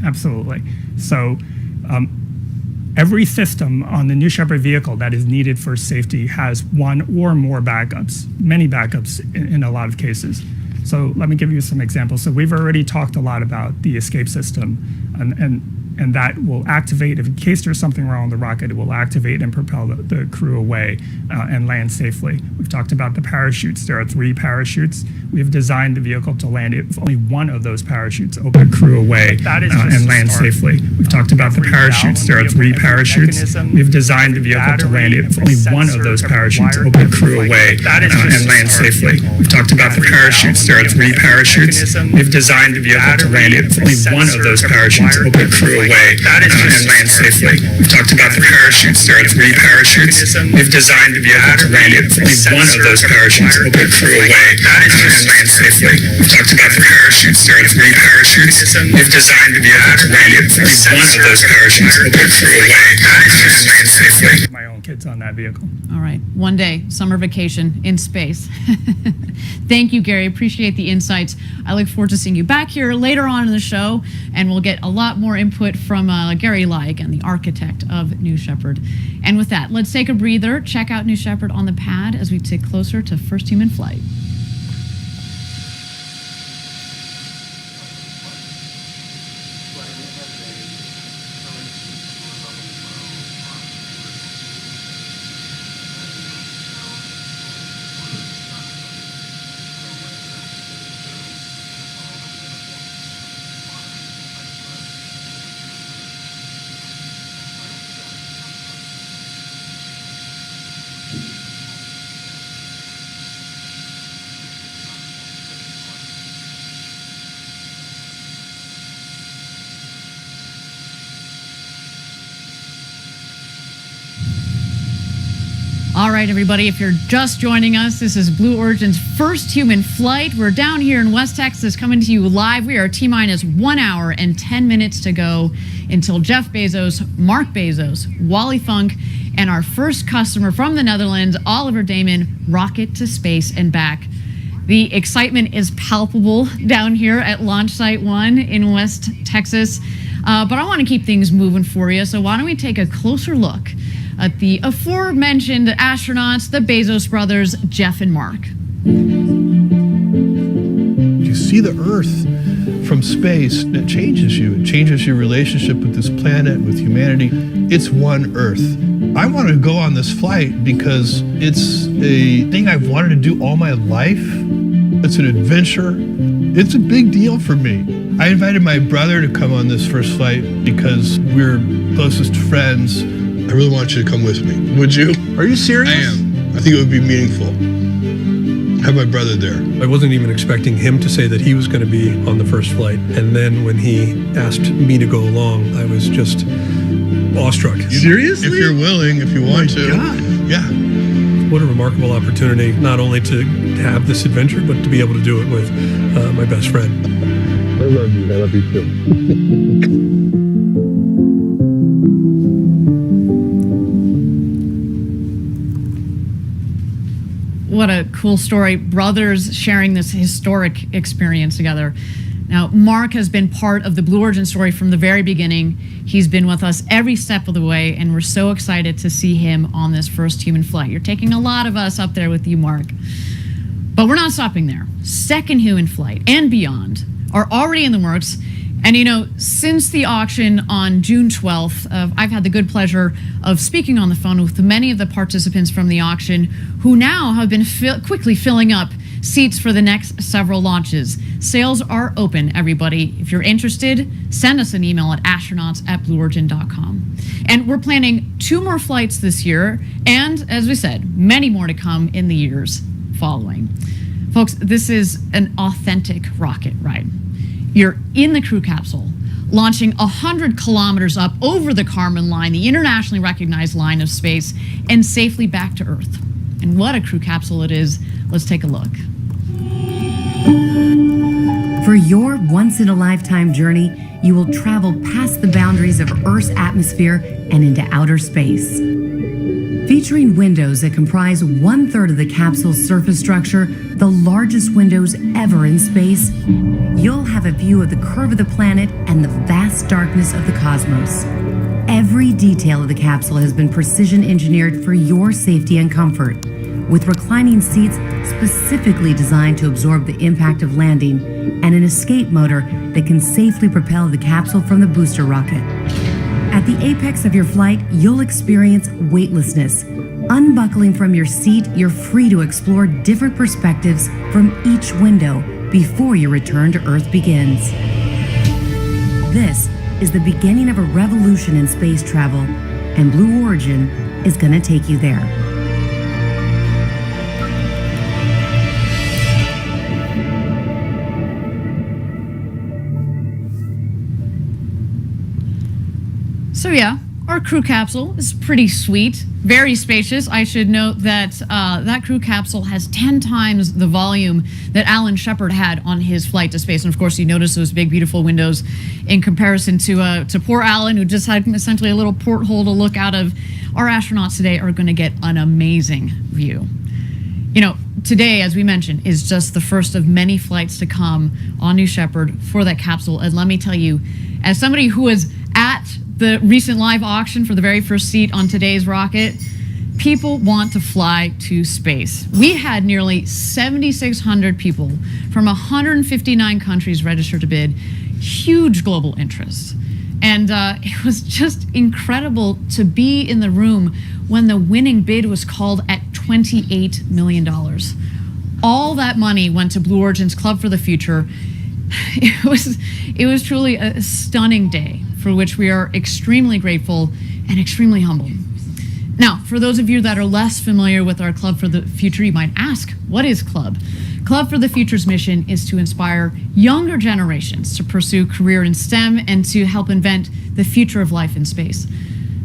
Absolutely. So every system on the New Shepard vehicle that is needed for safety has one or more backups, many backups in a lot of cases. So let me give you some examples. So we've already talked a lot about the escape system, and that will activate, if in case there's something wrong with the rocket, it will activate and propel the crew away and land safely. We've talked about the parachutes. There are 3 parachutes. We've designed the vehicle to land if only one of those parachutes open the crew away and land safely. We've talked about the parachutes. There are 3 parachutes. We've designed the vehicle to land if only one of those parachutes open the crew away and land safely. We've talked about the parachutes. There are 3 parachutes. We've designed the vehicle to land if only one of those parachutes open the crew away and land safely. We've talked about the parachutes. There are 3 parachutes. We've designed the vehicle to land if only one of those parachutes open the crew away and land safely. We've talked about the parachutes. There are 3 parachutes. We've designed the vehicle to land if only one of those parachutes open the crew away and land safely. My own kids on that vehicle. All right. One day, summer vacation in space. Thank you, Gary. Appreciate the insights. I look forward to seeing you back here later on in the show, and we'll get a lot more input from Gary Lai, again, the architect of New Shepard. And with that, let's take a breather, check out New Shepard on the pad as we take closer to first human flight. All right, everybody, if you're just joining us, this is Blue Origin's first human flight. We're down here in West Texas coming to you live. We are T-minus 1 hour and 10 minutes to go until Jeff Bezos, Mark Bezos, Wally Funk, and our first customer from the Netherlands, Oliver Damon, rocket to space and back. The excitement is palpable down here at Launch Site 1 in West Texas, but I want to keep things moving for you, so why don't we take a closer look at the aforementioned astronauts, the Bezos brothers, Jeff and Mark. You see the Earth from space, it changes you. It changes your relationship with this planet, with humanity. It's one Earth. I want to go on this flight because it's a thing I've wanted to do all my life. It's an adventure. It's a big deal for me. I invited my brother to come on this first flight because we're closest friends. I really want you to come with me. Would you? Are you serious? I am. I think it would be meaningful. Have my brother there. I wasn't even expecting him to say that he was going to be on the first flight. And then when he asked me to go along, I was just awestruck. Seriously? If you're willing, if you want to. God. Yeah. What a remarkable opportunity, not only to have this adventure, but to be able to do it with my best friend. I love you. I love you too. What a cool story. Brothers sharing this historic experience together. Now, Mark has been part of the Blue Origin story from the very beginning. He's been with us every step of the way, and we're so excited to see him on this first human flight. You're taking a lot of us up there with you, Mark. But we're not stopping there. Second human flight and beyond are already in the works. And you know, since the auction on June 12th, I've had the good pleasure of speaking on the phone with many of the participants from the auction who now have been quickly filling up seats for the next several launches. Sales are open, everybody. If you're interested, send us an email at astronauts@blueorigin.com. And we're planning 2 more flights this year, and as we said, many more to come in the years following. Folks, this is an authentic rocket ride. You're in the crew capsule, launching 100 kilometers up over the Kármán line, the internationally recognized line of space, and safely back to Earth. And what a crew capsule it is. Let's take a look. For your once-in-a-lifetime journey, you will travel past the boundaries of Earth's atmosphere and into outer space. Featuring windows that comprise 1/3 of the capsule's surface structure, the largest windows ever in space, you'll have a view of the curve of the planet and the vast darkness of the cosmos. Every detail of the capsule has been precision engineered for your safety and comfort, with reclining seats specifically designed to absorb the impact of landing and an escape motor that can safely propel the capsule from the booster rocket. At the apex of your flight, you'll experience weightlessness. Unbuckling from your seat, you're free to explore different perspectives from each window before your return to Earth begins. This is the beginning of a revolution in space travel, and Blue Origin is going to take you there. So yeah, our crew capsule is pretty sweet, very spacious. I should note that that crew capsule has 10 times the volume that Alan Shepard had on his flight to space. And of course, you notice those big, beautiful windows in comparison to poor Alan, who just had essentially a little porthole to look out of. Our astronauts today are going to get an amazing view. You know, today, as we mentioned, is just the first of many flights to come on New Shepard for that capsule. And let me tell you, as somebody who was at the recent live auction for the very first seat on today's rocket, people want to fly to space. We had nearly 7,600 people from 159 countries registered to bid, huge global interest. And it was just incredible to be in the room when the winning bid was called at $28 million. All that money went to Blue Origin's Club for the Future. It was truly a stunning day, for which we are extremely grateful and extremely humble. Now, for those of you that are less familiar with our Club for the Future, you might ask, what is Club? Club for the Future's mission is to inspire younger generations to pursue career in STEM and to help invent the future of life in space.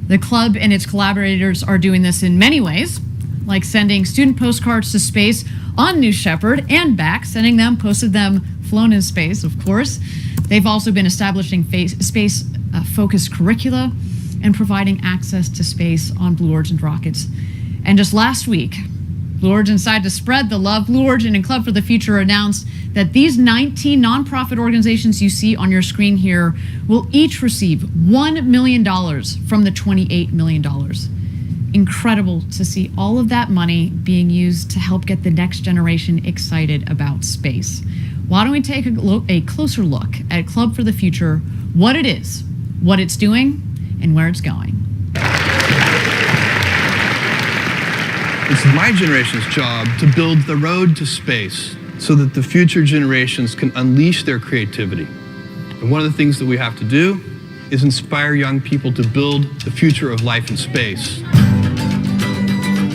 The club and its collaborators are doing this in many ways, like sending student postcards to space on New Shepard and back, sending them, posted them, flown in space, of course. They've also been establishing space-focused curricula and providing access to space on Blue Origin rockets. And just last week, Blue Origin decided to spread the love. Blue Origin and Club for the Future announced that these 19 nonprofit organizations you see on your screen here will each receive $1 million from the $28 million. Incredible to see all of that money being used to help get the next generation excited about space. Why don't we take a closer look at Club for the Future, what it is, what it's doing, and where it's going. It's my generation's job to build the road to space so that the future generations can unleash their creativity. And one of the things that we have to do is inspire young people to build the future of life in space.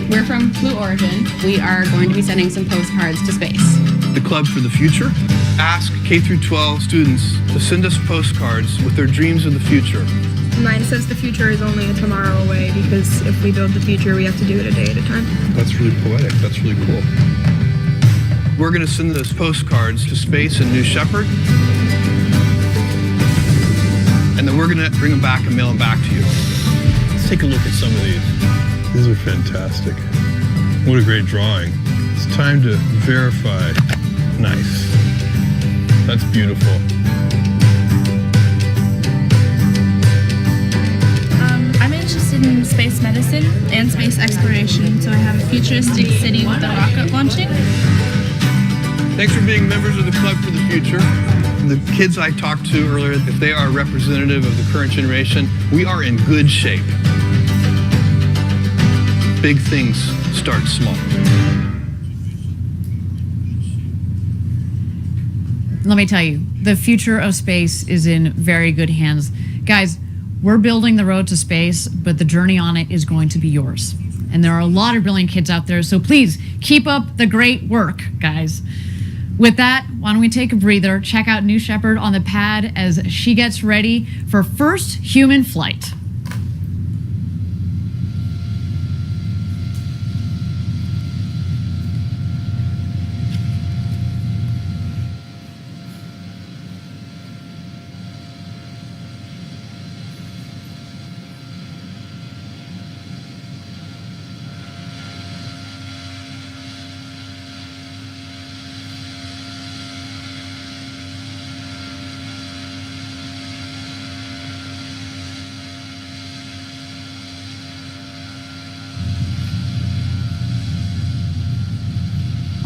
We're from Blue Origin. We are going to be sending some postcards to space. The Club for the Future ask K-12 students to send us postcards with their dreams of the future. Mine says the future is only a tomorrow away because if we build the future, we have to do it a day at a time. That's really poetic. That's really cool. We're going to send those postcards to space in New Shepard. And then we're going to bring them back and mail them back to you. Let's take a look at some of these. These are fantastic. What a great drawing. It's time to verify. Nice. That's beautiful. I'm interested in space medicine and space exploration, so I have a futuristic city with a rocket launching. Thanks for being members of the Club for the Future. The kids I talked to earlier, if they are representative of the current generation, we are in good shape. Big things start small. Let me tell you, the future of space is in very good hands. Guys, we're building the road to space, but the journey on it is going to be yours. And there are a lot of brilliant kids out there, so please keep up the great work, guys. With that, why don't we take a breather, check out New Shepard on the pad as she gets ready for first human flight.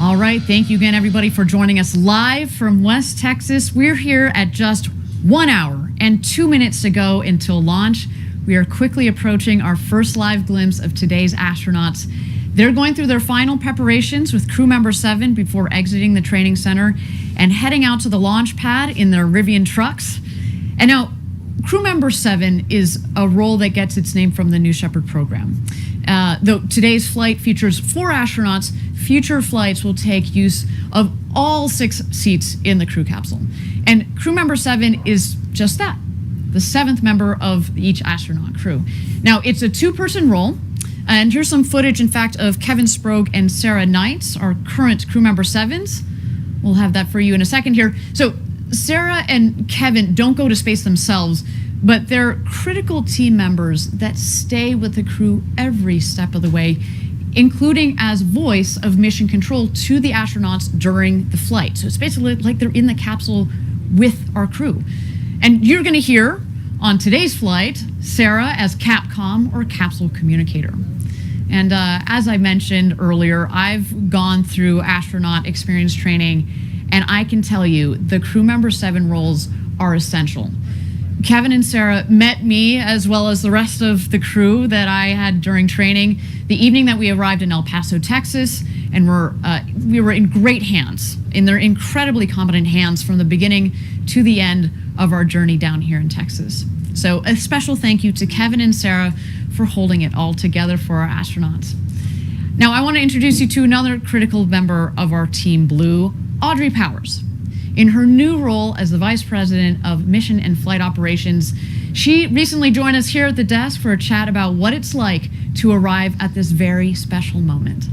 All right, thank you again, everybody, for joining us live from West Texas. We're here at just 1 hour and 2 minutes to go until launch. We are quickly approaching our first live glimpse of today's astronauts. They're going through their final preparations with crew member 7 before exiting the training center and heading out to the launch pad in their Rivian trucks. And now, crew member 7 is a role that gets its name from the New Shepard program. Though today's flight features 4 astronauts, future flights will take use of all 6 seats in the crew capsule. And crew member 7 is just that, the 7th member of each astronaut crew. Now, it's a 2-person role, and here's some footage, in fact, of Kevin Sprague and Sarah Knights, our current crew member 7s. We'll have that for you in a second here. So Sarah and Kevin don't go to space themselves, but they're critical team members that stay with the crew every step of the way, including as voice of mission control to the astronauts during the flight. So it's basically like they're in the capsule with our crew. And you're gonna hear on today's flight, Sarah as Capcom or capsule communicator. And as I mentioned earlier, I've gone through astronaut experience training, and I can tell you the crew member 7 roles are essential. Kevin and Sarah met me as well as the rest of the crew that I had during training the evening that we arrived in El Paso, Texas, and we were in great hands, in their incredibly competent hands from the beginning to the end of our journey down here in Texas. So a special thank you to Kevin and Sarah for holding it all together for our astronauts. Now I want to introduce you to another critical member of our Team Blue, Audrey Powers. In her new role as the Vice President of Mission and Flight Operations, she recently joined us here at the desk for a chat about what it's like to arrive at this very special moment.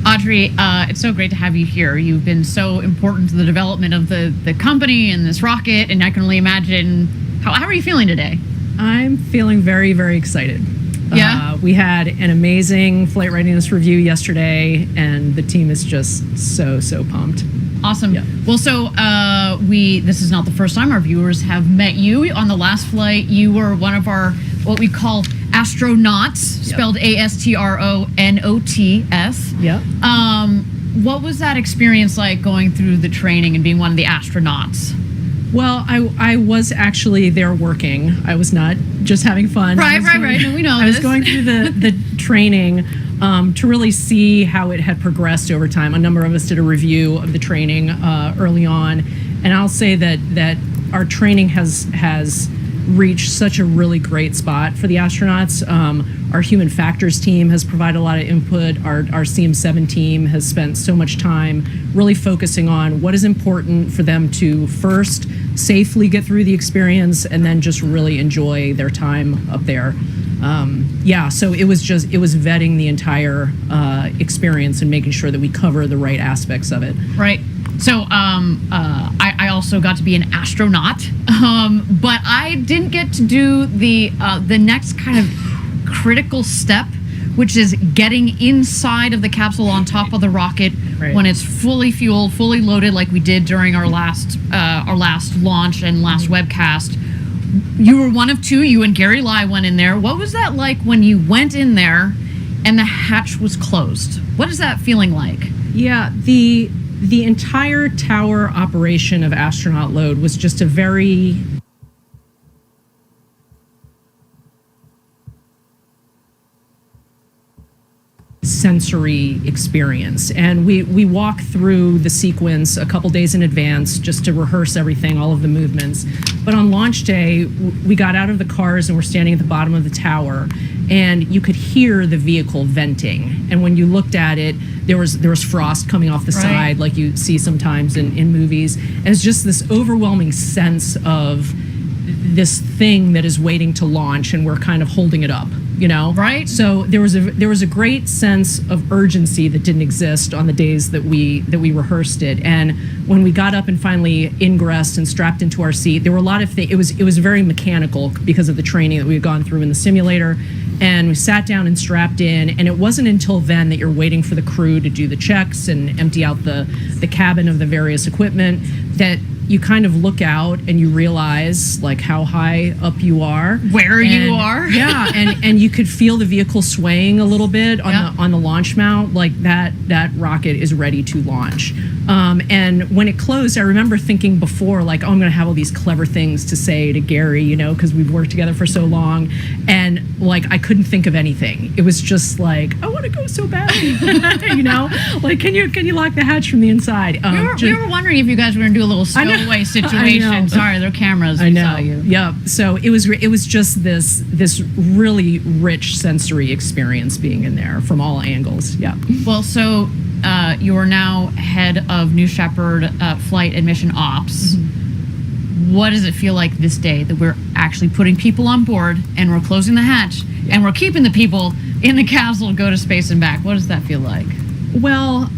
Audrey, it's so great to have you here. You've been so important to the development of the company and this rocket, and I can only imagine, how are you feeling today? I'm feeling very, very excited. Yeah? We had an amazing flight readiness review yesterday, and the team is just so pumped. Awesome. Yeah. Well, so this is not the first time our viewers have met you. On the last flight, you were one of our, what we call astronauts, spelled ASTRONOTS. Yep. What was that experience like going through the training and being one of the astronauts? Well, I was actually there working. I was not just having fun. Right. No, we know I was going through the training to really see how it had progressed over time. A number of us did a review of the training early on, and I'll say that our training has reached such a really great spot for the astronauts. Our human factors team has provided a lot of input. Our CM7 team has spent so much time really focusing on what is important for them to first safely get through the experience and then just really enjoy their time up there. So it was vetting the entire experience and making sure that we cover the right aspects of it. Right. So I also got to be an astronaut, but I didn't get to do the next kind of critical step, which is getting inside of the capsule on top of the rocket when it's fully fueled, fully loaded, like we did during our last launch and last webcast. You were one of 2. You and Gary Lai went in there. What was that like when you went in there and the hatch was closed? What is that feeling like? Yeah, the entire tower operation of Astronaut Load was just a very sensory experience, and we walk through the sequence a couple days in advance just to rehearse everything, all of the movements. But on launch day, we got out of the cars and we're standing at the bottom of the tower, and you could hear the vehicle venting. And when you looked at it, there was frost coming off the side, like you see sometimes in movies. And it's just this overwhelming sense of this thing that is waiting to launch, and we're kind of holding it up, you know? Right. So there was a great sense of urgency that didn't exist on the days that we rehearsed it. And when we got up and finally ingressed and strapped into our seat, there were a lot of things. It was very mechanical because of the training that we had gone through in the simulator. And we sat down and strapped in, and it wasn't until then that you're waiting for the crew to do the checks and empty out the cabin of the various equipment that you kind of look out and you realize like how high up you are, where you are. Yeah, and you could feel the vehicle swaying a little bit on the launch mount, like that rocket is ready to launch. And when it closed, I remember thinking before, like, oh, I'm going to have all these clever things to say to Gary, you know, because we've worked together for so long, and like I couldn't think of anything. It was just like, I want to go so badly, you know, like can you lock the hatch from the inside? We were wondering if you guys were going to do a little stowaway situation. Sorry, there are cameras. I know. Saw you. Yeah. So it was just this really rich sensory experience being in there from all angles. Yeah. Well, so you are now head of New Shepard Flight Admission Ops. Mm-hmm. What does it feel like this day that we're actually putting people on board and we're closing the hatch and we're keeping the people in the capsule to go to space and back? What does that feel like? Well,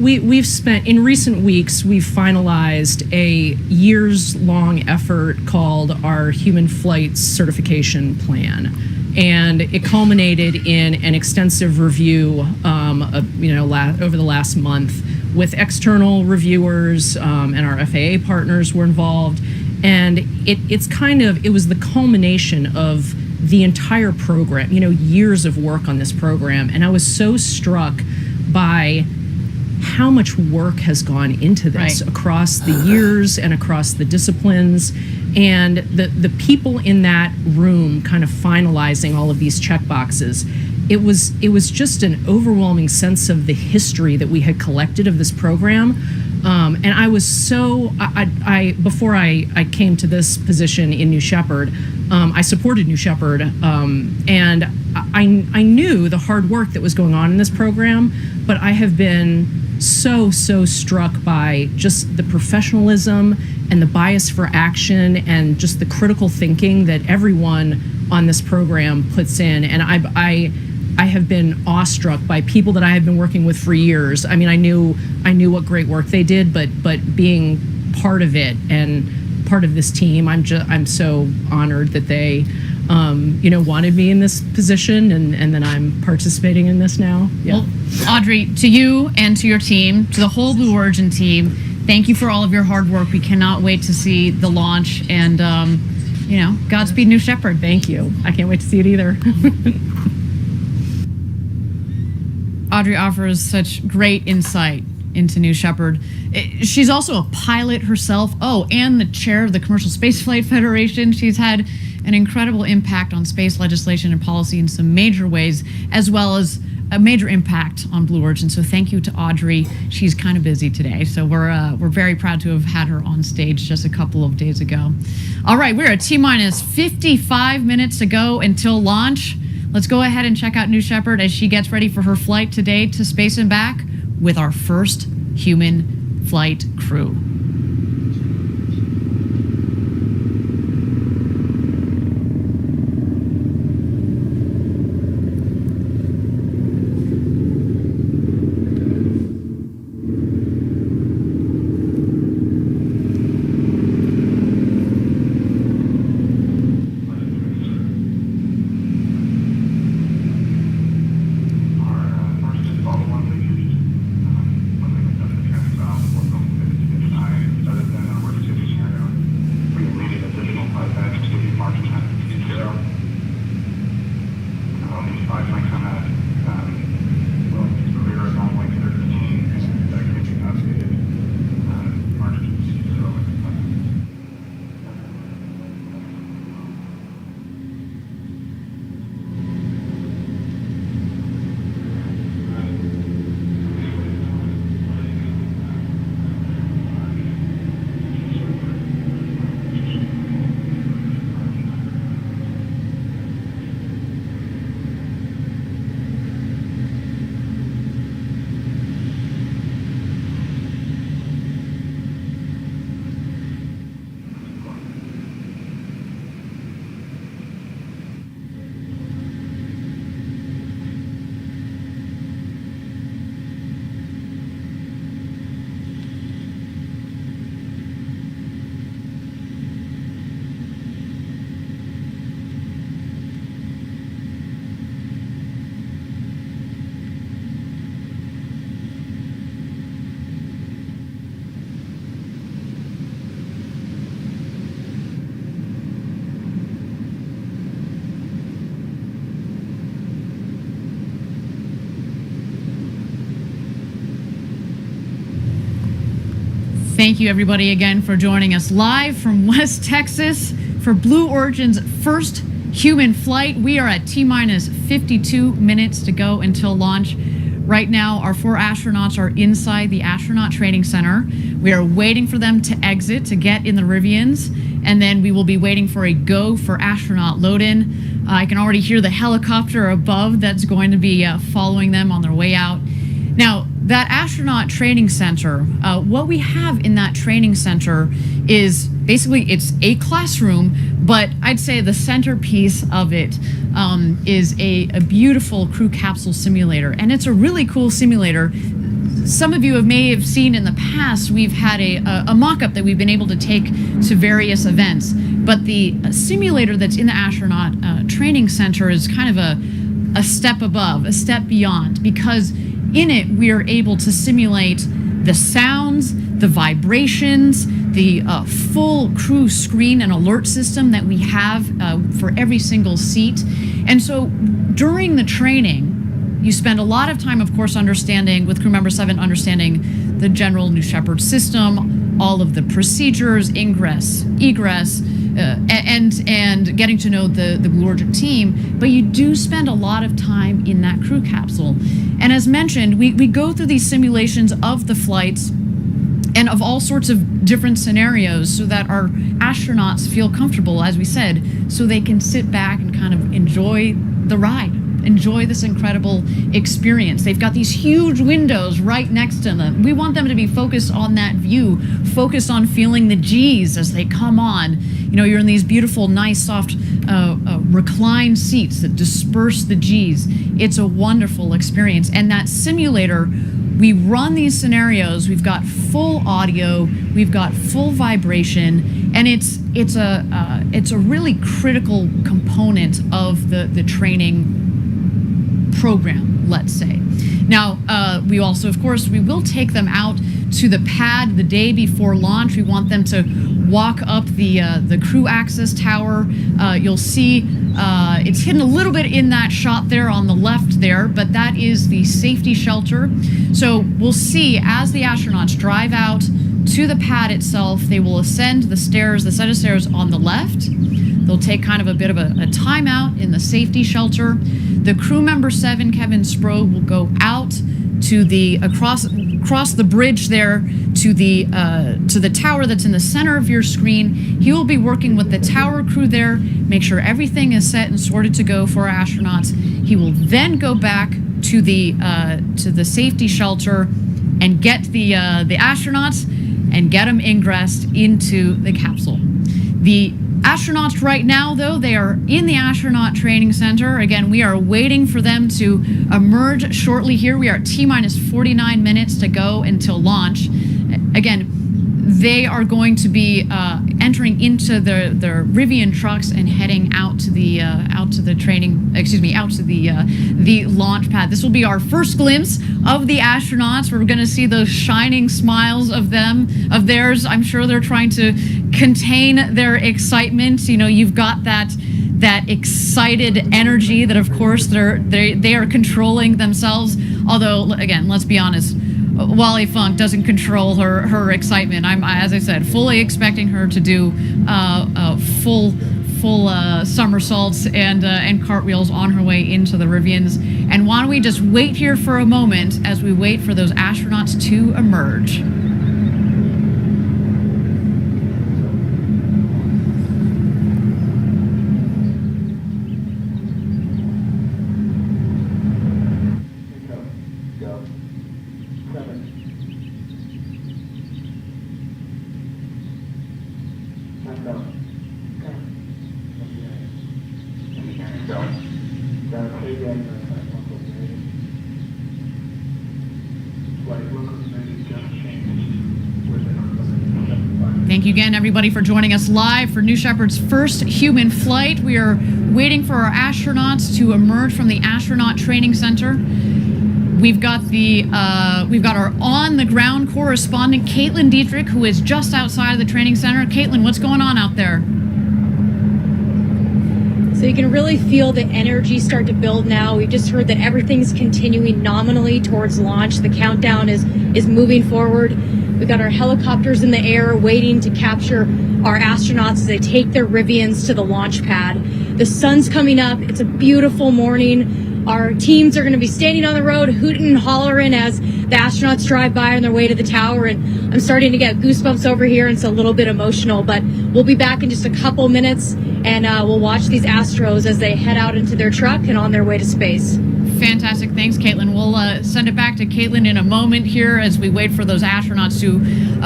we've spent, in recent weeks, we've finalized a years-long effort called our Human Flight Certification Plan. And it culminated in an extensive review, over the last month with external reviewers, and our FAA partners were involved. And it was the culmination of the entire program, you know, years of work on this program. And I was so struck by how much work has gone into this across the years and across the disciplines, and the people in that room kind of finalizing all of these check boxes. It was just an overwhelming sense of the history that we had collected of this program. And I was so, before I came to this position in New Shepard, I supported New Shepard, and I knew the hard work that was going on in this program, but I have been so struck by just the professionalism and the bias for action and just the critical thinking that everyone on this program puts in. And I have been awestruck by people that I have been working with for years. I mean, I knew what great work they did, but being part of it and part of this team, I'm so honored that they wanted me in this position, and then I'm participating in this now. Yeah. Well, Audrey, to you and to your team, to the whole Blue Origin team, thank you for all of your hard work. We cannot wait to see the launch, and Godspeed, New Shepard. Thank you. I can't wait to see it either. Audrey offers such great insight into New Shepard. She's also a pilot herself. Oh, and the chair of the Commercial Spaceflight Federation. She's had an incredible impact on space legislation and policy in some major ways, as well as a major impact on Blue Origin. So thank you to Audrey. She's kind of busy today, so we're very proud to have had her on stage just a couple of days ago. All right, we're at T-minus 55 minutes to go until launch. Let's go ahead and check out New Shepard as she gets ready for her flight today to space and back with our first human flight crew. Thank you, everybody, again for joining us live from West Texas for Blue Origin's first human flight. We are at T-minus 52 minutes to go until launch. Right now, our 4 astronauts are inside the Astronaut Training Center. We are waiting for them to exit to get in the Rivians, and then we will be waiting for a go for astronaut load-in. I can already hear the helicopter above that's going to be following them on their way out. Now, that astronaut training center, what we have in that training center is basically it's a classroom, but I'd say the centerpiece of it is a beautiful crew capsule simulator. And it's a really cool simulator. Some of you may have seen in the past, we've had a mock-up that we've been able to take to various events. But the simulator that's in the astronaut training center is kind of a step above, a step beyond, because in it, we are able to simulate the sounds, the vibrations, the full crew screen and alert system that we have for every single seat. And so during the training, you spend a lot of time, of course, understanding, with crew member 7, understanding the general New Shepard system, all of the procedures, ingress, egress, and getting to know the Blue Origin team, but you do spend a lot of time in that crew capsule. And as mentioned, we go through these simulations of the flights and of all sorts of different scenarios so that our astronauts feel comfortable, as we said, so they can sit back and kind of enjoy the ride, enjoy this incredible experience. They've got these huge windows right next to them. We want them to be focused on that view, focused on feeling the G's as they come on. You know, you're in these beautiful, nice, soft, reclined seats that disperse the G's. It's a wonderful experience. And that simulator, we run these scenarios. We've got full audio, we've got full vibration, and it's a really critical component of the training program, let's say. Now, we also, of course, we will take them out to the pad the day before launch. We want them to walk up the crew access tower. You'll see it's hidden a little bit in that shot there on the left there, but that is the safety shelter. So we'll see as the astronauts drive out to the pad itself, they will ascend the stairs, the set of stairs on the left. They'll take kind of a bit of a timeout in the safety shelter. The crew member 7, Kevin Sproul, will go out to the across the bridge there to the tower that's in the center of your screen. He will be working with the tower crew there, make sure everything is set and sorted to go for our astronauts. He will then go back to the safety shelter and get the astronauts and get them ingressed into the capsule. The astronauts right now, though, they are in the Astronaut Training Center. Again, we are waiting for them to emerge shortly here. We are at T-minus 49 minutes to go until launch. Again, they are going to be entering into the Rivian trucks and heading out to the launch pad. This will be our first glimpse of the astronauts. We're going to see those shining smiles of theirs. I'm sure they're trying to contain their excitement. You know, you've got that excited energy that, of course, they are controlling themselves. Although, again, let's be honest, Wally Funk doesn't control her excitement. I'm, as I said, fully expecting her to do full somersaults and cartwheels on her way into the Rivians. And why don't we just wait here for a moment as we wait for those astronauts to emerge. Thank you again, everybody, for joining us live for New Shepard's first human flight. We are waiting for our astronauts to emerge from the Astronaut Training Center. We've got our on-the-ground correspondent, Caitlin Dietrich, who is just outside of the training center. Caitlin, what's going on out there? So you can really feel the energy start to build now. We just heard that everything's continuing nominally towards launch. The countdown is moving forward. We got our helicopters in the air waiting to capture our astronauts as they take their Rivians to the launch pad. The sun's coming up. It's a beautiful morning. Our teams are going to be standing on the road, hooting and hollering as the astronauts drive by on their way to the tower. And I'm starting to get goosebumps over here, and it's a little bit emotional. But we'll be back in just a couple minutes, and we'll watch these Astros as they head out into their truck and on their way to space. Fantastic. Thanks, Caitlin. We'll send it back to Caitlin in a moment here as we wait for those astronauts to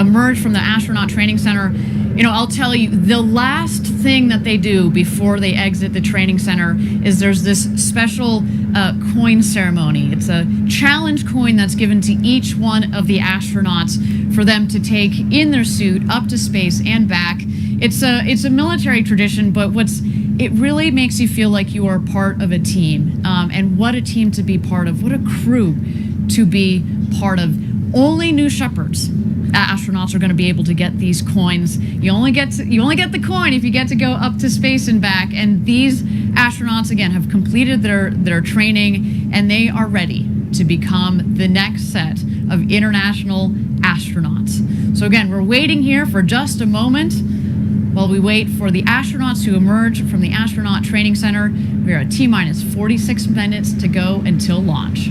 emerge from the Astronaut Training Center. You know, I'll tell you, the last thing that they do before they exit the training center is there's this special coin ceremony. It's a challenge coin that's given to each one of the astronauts for them to take in their suit up to space and back. It's a military tradition, but it really makes you feel like you are part of a team. And what a team to be part of. What a crew to be part of. Only New Shepherds astronauts are going to be able to get these coins. You only get the coin if you get to go up to space and back. And these astronauts, again, have completed their training, and they are ready to become the next set of international astronauts. So again, we're waiting here for just a moment while we wait for the astronauts to emerge from the Astronaut Training Center. We are at T-minus 46 minutes to go until launch.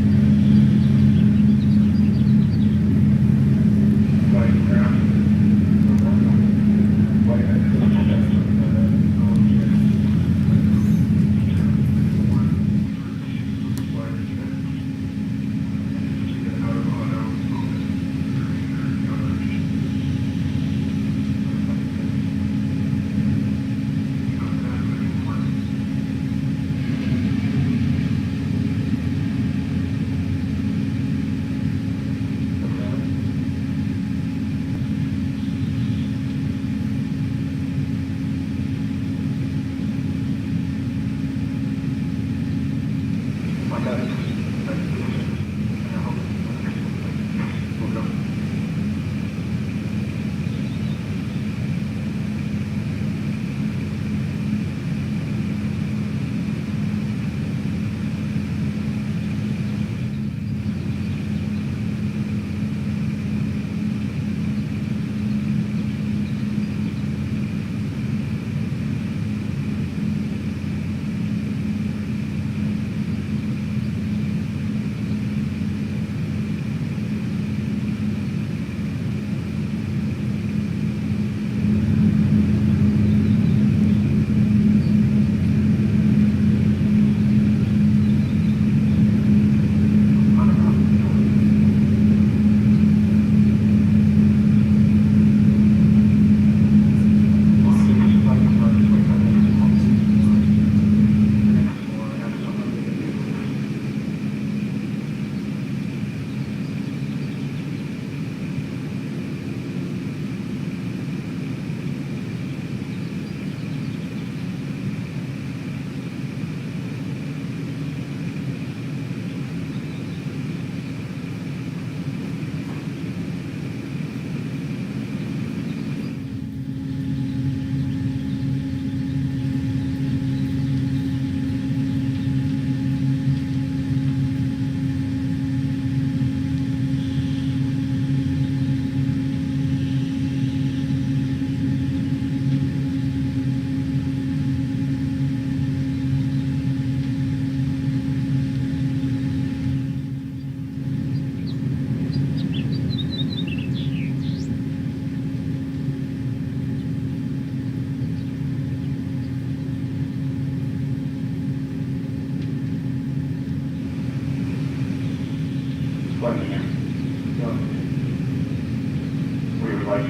We would like to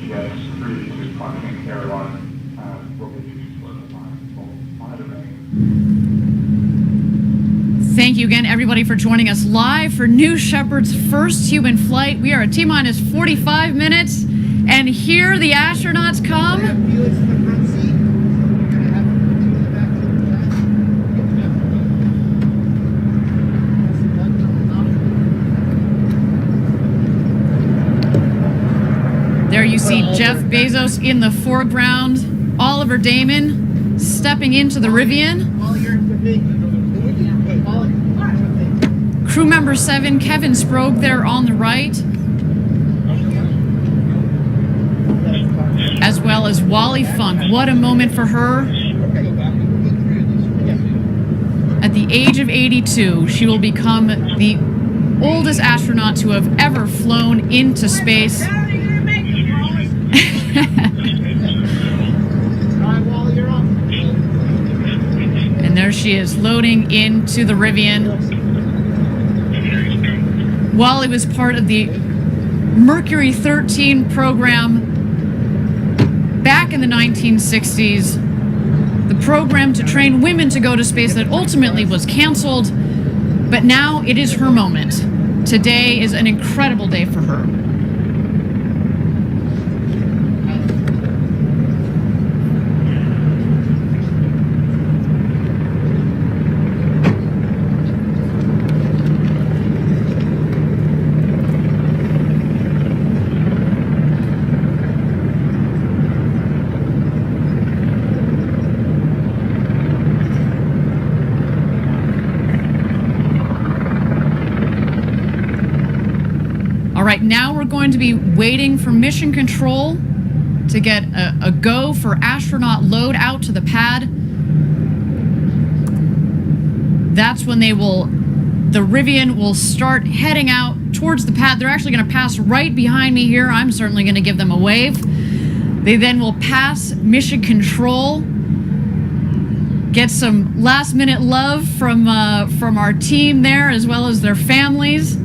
get free to contact everyone will be used for the monitoring. Thank you again, everybody, for joining us live for New Shepard's first human flight. We are at T-minus 45 minutes, and here the astronauts come. There you see Jeff Bezos in the foreground, Oliver Damon stepping into the Rivian. Crew member 7, Kevin Sprogue, there on the right. as well as Wally Funk. What a moment for her. At the age of 82, she will become the oldest astronaut to have ever flown into space. And there she is, loading into the Rivian. Wally was part of the Mercury 13 program back in the 1960s. The program to train women to go to space that ultimately was canceled, but now it is her moment. Today is an incredible day for her. Right now we're going to be waiting for mission control to get a go for astronaut load out to the pad. That's when the Rivian will start heading out towards the pad. They're actually going to pass right behind me here. I'm certainly going to give them a wave. They then will pass mission control, get some last minute love from our team there as well as their families.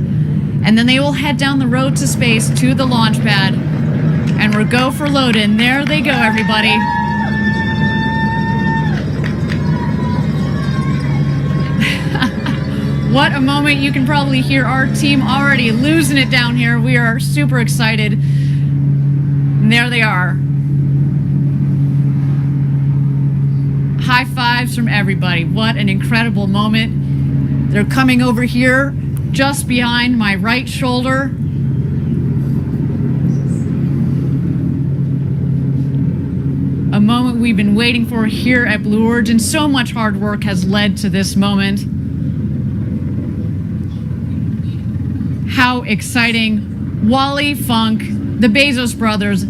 And then they will head down the road to space to the launch pad. And we'll go for load in. There they go, everybody. What a moment. You can probably hear our team already losing it down here. We are super excited. And there they are. High fives from everybody. What an incredible moment. They're coming over here just behind my right shoulder. A moment we've been waiting for here at Blue Origin. So much hard work has led to this moment. How exciting. Wally Funk, the Bezos brothers,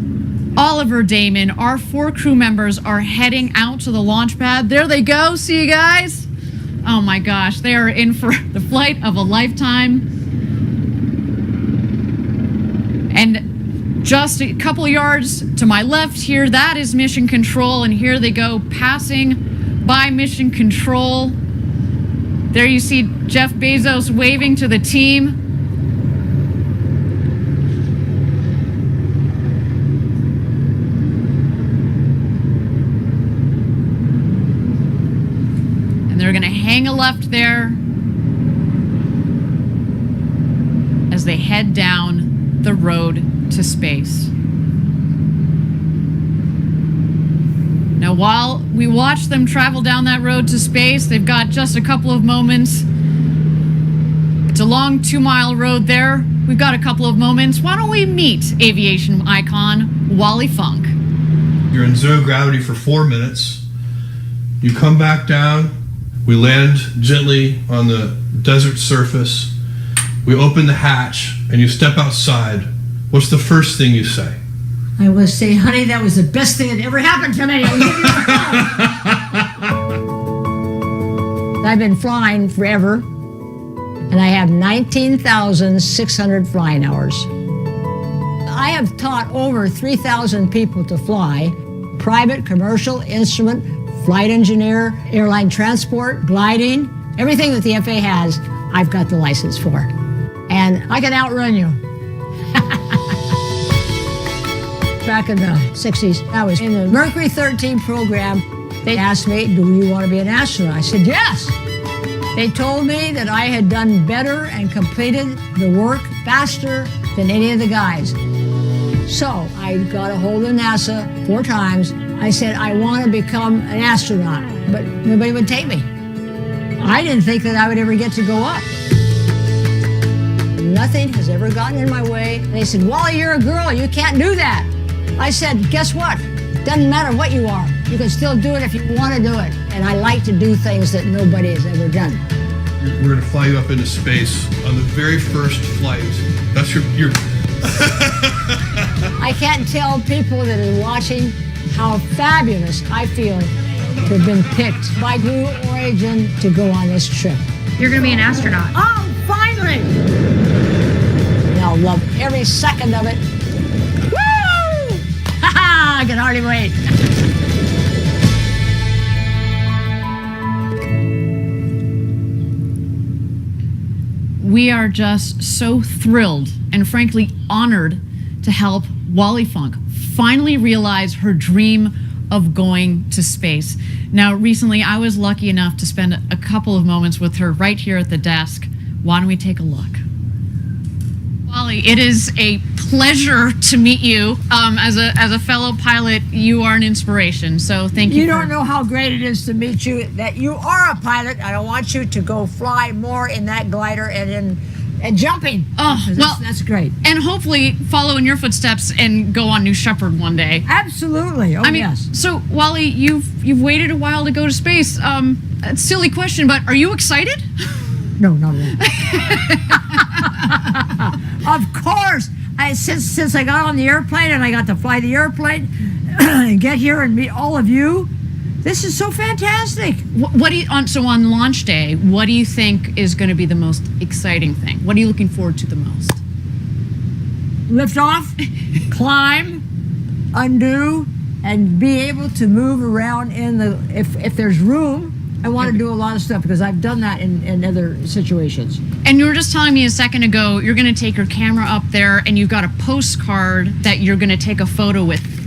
Oliver Damon, our 4 crew members are heading out to the launch pad. There they go. See you guys. Oh my gosh, they are in for the flight of a lifetime. And just a couple yards to my left here, that is mission control, and here they go passing by mission control. There you see Jeff Bezos waving to the team. They're going to hang a left there as they head down the road to space. Now, while we watch them travel down that road to space, they've got just a couple of moments. It's a long 2-mile road there. We've got a couple of moments. Why don't we meet aviation icon Wally Funk? You're in zero gravity for 4 minutes. You come back down. We land gently on the desert surface. We open the hatch and you step outside. What's the first thing you say? I will say, honey, that was the best thing that ever happened to me. I've been flying forever, and I have 19,600 flying hours. I have taught over 3,000 people to fly, private, commercial, instrument, flight engineer, airline transport, gliding, everything that the FAA has, I've got the license for. And I can outrun you. Back in the 60s, I was in the Mercury 13 program. They asked me, do you want to be an astronaut? I said, yes. They told me that I had done better and completed the work faster than any of the guys. So I got a hold of NASA 4 times. I said, I want to become an astronaut, but nobody would take me. I didn't think that I would ever get to go up. Nothing has ever gotten in my way. They said, Wally, you're a girl, you can't do that. I said, guess what? Doesn't matter what you are. You can still do it if you want to do it. And I like to do things that nobody has ever done. We're going to fly you up into space on the very first flight. That's your I can't tell people that are watching how fabulous I feel to have been picked by Blue Origin to go on this trip. You're going to be an astronaut. Oh, finally! And I'll love every second of it. Woo! Ha ha! I can hardly wait. We are just so thrilled and frankly honored to help Wally Funk finally realize her dream of going to space. Now, recently I was lucky enough to spend a couple of moments with her right here at the desk. Why don't we take a look? Wally, it is a pleasure to meet you. As a fellow pilot, you are an inspiration, so thank you. You don't know how great it is to meet you, that you are a pilot, and I want you to go fly more in that glider and jumping. Oh, well, that's great. And hopefully follow in your footsteps and go on New Shepard one day. Absolutely. Oh, yes. So, Wally, you've waited a while to go to space. A silly question, but are you excited? No, not at all. Of course. Since I got on the airplane and I got to fly the airplane and get here and meet all of you, this is so fantastic. What do you so on launch day? What do you think is going to be the most exciting thing? What are you looking forward to the most? Lift off, climb, undo, and be able to move around in the. If there's room, I want to do a lot of stuff because I've done that in other situations. And you were just telling me a second ago you're going to take your camera up there and you've got a postcard that you're going to take a photo with.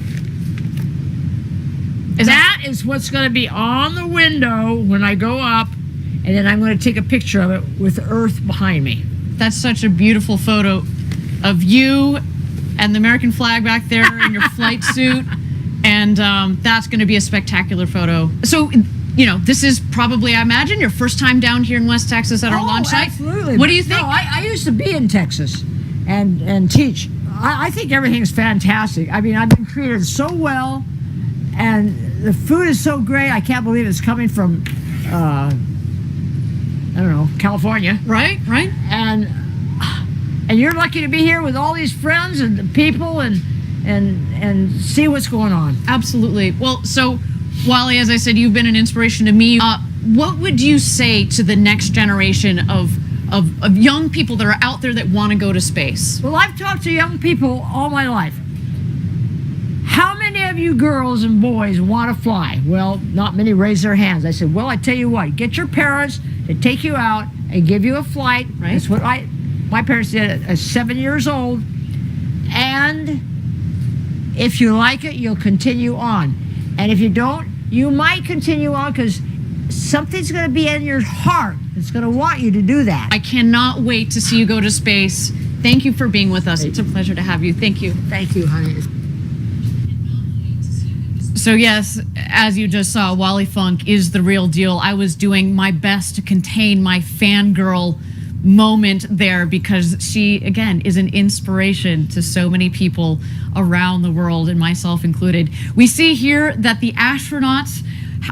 That is what's going to be on the window when I go up, and then I'm going to take a picture of it with the Earth behind me. That's such a beautiful photo of you and the American flag back there in your flight suit, and that's going to be a spectacular photo. So, you know, this is probably, I imagine, your first time down here in West Texas at our launch site. Absolutely. What do you think? No, I used to be in Texas and teach. I think everything's fantastic. I mean, I've been treated so well. And the food is so great. I can't believe it's coming from, I don't know, California. Right. And you're lucky to be here with all these friends and people and see what's going on. Absolutely. Well, so, Wally, as I said, you've been an inspiration to me. What would you say to the next generation of young people that are out there that want to go to space? Well, I've talked to young people all my life. How many of you girls and boys want to fly? Well, not many raise their hands. I said, well, I tell you what, get your parents to take you out and give you a flight. Right. That's what my parents did at 7 years old. And if you like it, you'll continue on. And if you don't, you might continue on because something's going to be in your heart that's going to want you to do that. I cannot wait to see you go to space. Thank you for being with us. It's a pleasure to have you. Thank you. Thank you, honey. So yes, as you just saw, Wally Funk is the real deal. I was doing my best to contain my fangirl moment there because she, again, is an inspiration to so many people around the world, and myself included. We see here that the astronauts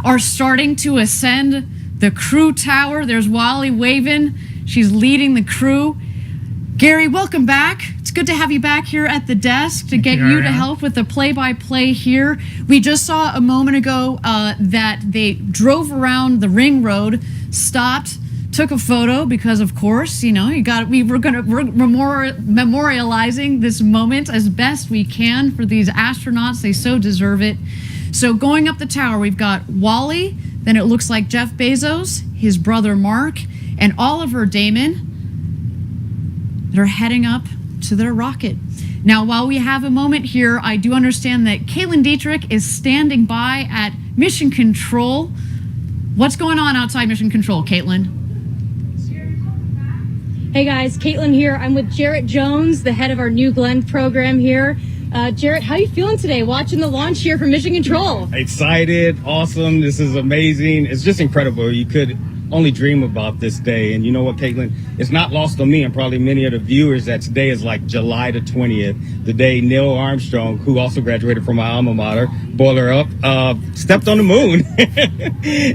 are starting to ascend the crew tower. There's Wally waving. She's leading the crew. Gary, welcome back. It's good to have you back here at the desk to get you to help with the play-by-play here. We just saw a moment ago that they drove around the ring road, stopped, took a photo because, of course, you know, we're memorializing this moment as best we can for these astronauts. They so deserve it. So going up the tower, we've got Wally, then it looks like Jeff Bezos, his brother Mark, and Oliver Damon. They're heading up to their rocket. Now, while we have a moment here, I do understand that Caitlin Dietrich is standing by at Mission Control. What's going on outside Mission Control, Caitlin? Hey guys, Caitlin here. I'm with Jarrett Jones, the head of our New Glenn program here. Jarrett, how are you feeling today watching the launch here from Mission Control? Excited, awesome, this is amazing. It's just incredible. You could only dream about this day. And you know what, Caitlin? It's not lost on me and probably many of the viewers that today is like July the 20th, the day Neil Armstrong, who also graduated from my alma mater, spoiler up, stepped on the moon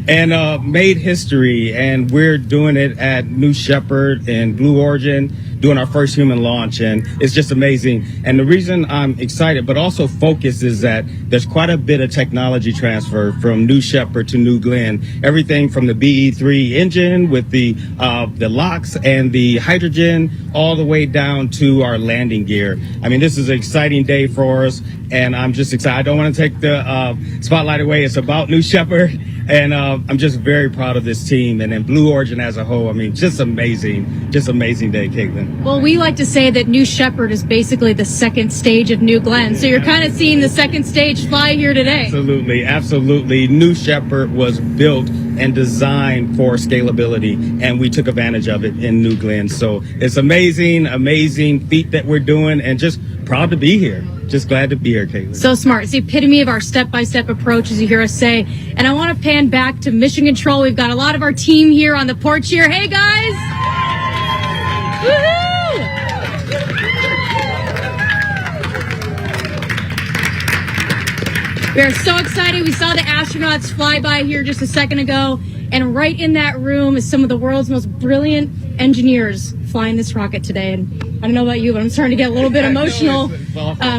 and made history. And we're doing it at New Shepard and Blue Origin, doing our first human launch, and it's just amazing. And the reason I'm excited, but also focused, is that there's quite a bit of technology transfer from New Shepard to New Glenn. Everything from the BE3 engine with the LOX and the hydrogen, all the way down to our landing gear. I mean, this is an exciting day for us, and I'm just excited. I don't want to take the spotlight away. It's about New Shepard, and I'm just very proud of this team, and then Blue Origin as a whole. I mean, just amazing day, Caitlin. Well, we like to say that New Shepard is basically the second stage of New Glenn. So you're kind of seeing the second stage fly here today. Absolutely. New Shepard was built and designed for scalability, and we took advantage of it in New Glenn. So it's amazing feat that we're doing, and just proud to be here. Just glad to be here, Caitlin. So smart. It's the epitome of our step-by-step approach, as you hear us say. And I want to pan back to Mission Control. We've got a lot of our team here on the porch here. Hey, guys! Woohoo! We are so excited. We saw the astronauts fly by here just a second ago. And right in that room is some of the world's most brilliant engineers flying this rocket today. And I don't know about you, but I'm starting to get a little bit emotional.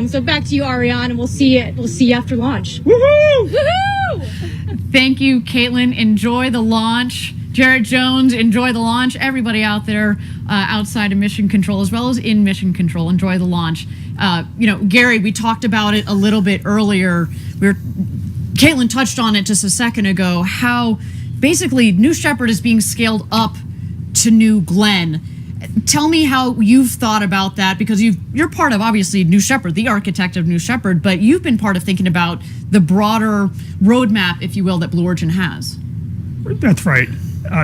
So back to you, Ariane, and we'll see you after launch. Woohoo! Woohoo! Thank you, Caitlin. Enjoy the launch. Jarrett Jones, enjoy the launch. Everybody out there outside of Mission Control, as well as in Mission Control, enjoy the launch. Gary, we talked about it a little bit earlier. Caitlin touched on it just a second ago, how basically New Shepard is being scaled up to New Glenn. Tell me how you've thought about that, because you're part of, obviously, New Shepard, the architect of New Shepard, but you've been part of thinking about the broader roadmap, if you will, that Blue Origin has. That's right.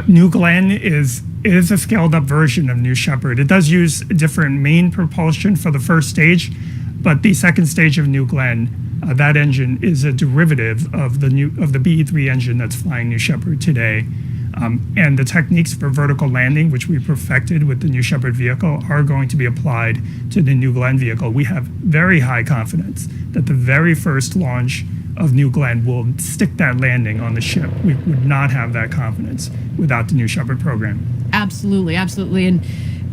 New Glenn is a scaled up version of New Shepard. It does use different main propulsion for the first stage, but the second stage of New Glenn, that engine is a derivative of the BE3 engine that's flying New Shepard today. And the techniques for vertical landing, which we perfected with the New Shepard vehicle, are going to be applied to the New Glenn vehicle. We have very high confidence that the very first launch of New Glenn will stick that landing on the ship. We would not have that confidence without the New Shepard program. Absolutely. And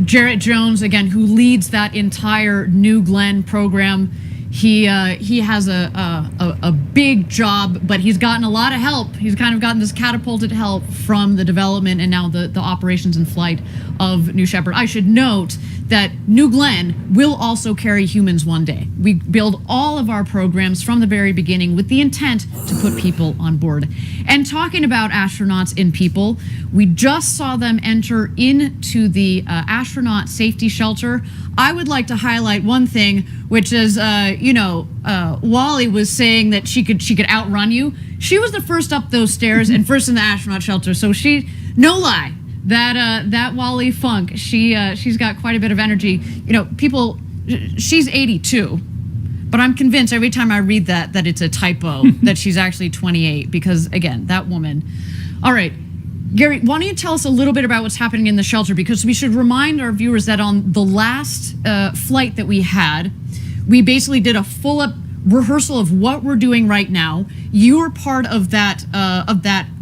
Jarrett Jones, again, who leads that entire New Glenn program, he has a big job, but he's gotten a lot of help. He's kind of gotten this catapulted help from the development and now the operations and flight of New Shepard. I should note that New Glenn will also carry humans one day. We build all of our programs from the very beginning with the intent to put people on board. And talking about astronauts and people, we just saw them enter into the astronaut safety shelter. I would like to highlight one thing, which is, Wally was saying that she could outrun you. She was the first up those stairs and first in the astronaut shelter. So no lie. That Wally Funk, she's got quite a bit of energy. She's 82, but I'm convinced every time I read that it's a typo, that she's actually 28, because again, that woman. All right, Gary, why don't you tell us a little bit about what's happening in the shelter, because we should remind our viewers that on the last flight that we had, we basically did a full-up rehearsal of what we're doing right now. You were part of that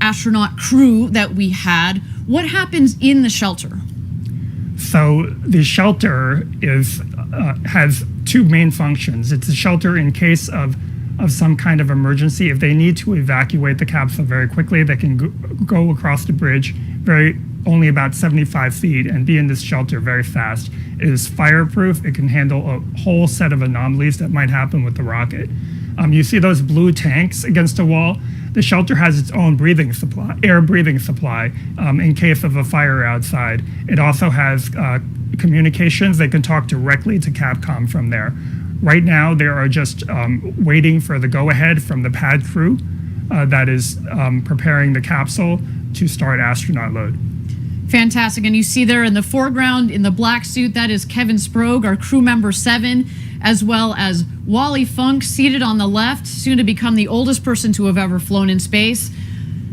astronaut crew that we had. What happens in the shelter? So the shelter has two main functions. It's a shelter in case of some kind of emergency. If they need to evacuate the capsule very quickly, they can go across the bridge only about 75 feet and be in this shelter very fast. It is fireproof. It can handle a whole set of anomalies that might happen with the rocket. You see those blue tanks against the wall? The shelter has its own air breathing supply in case of a fire outside. It also has communications. They can talk directly to Capcom from there. Right now, they are just waiting for the go-ahead from the pad crew that is preparing the capsule to start astronaut load. Fantastic. And you see there in the foreground, in the black suit, that is Kevin Sprogge, our crew member 7, as well as Wally Funk, seated on the left, soon to become the oldest person to have ever flown in space.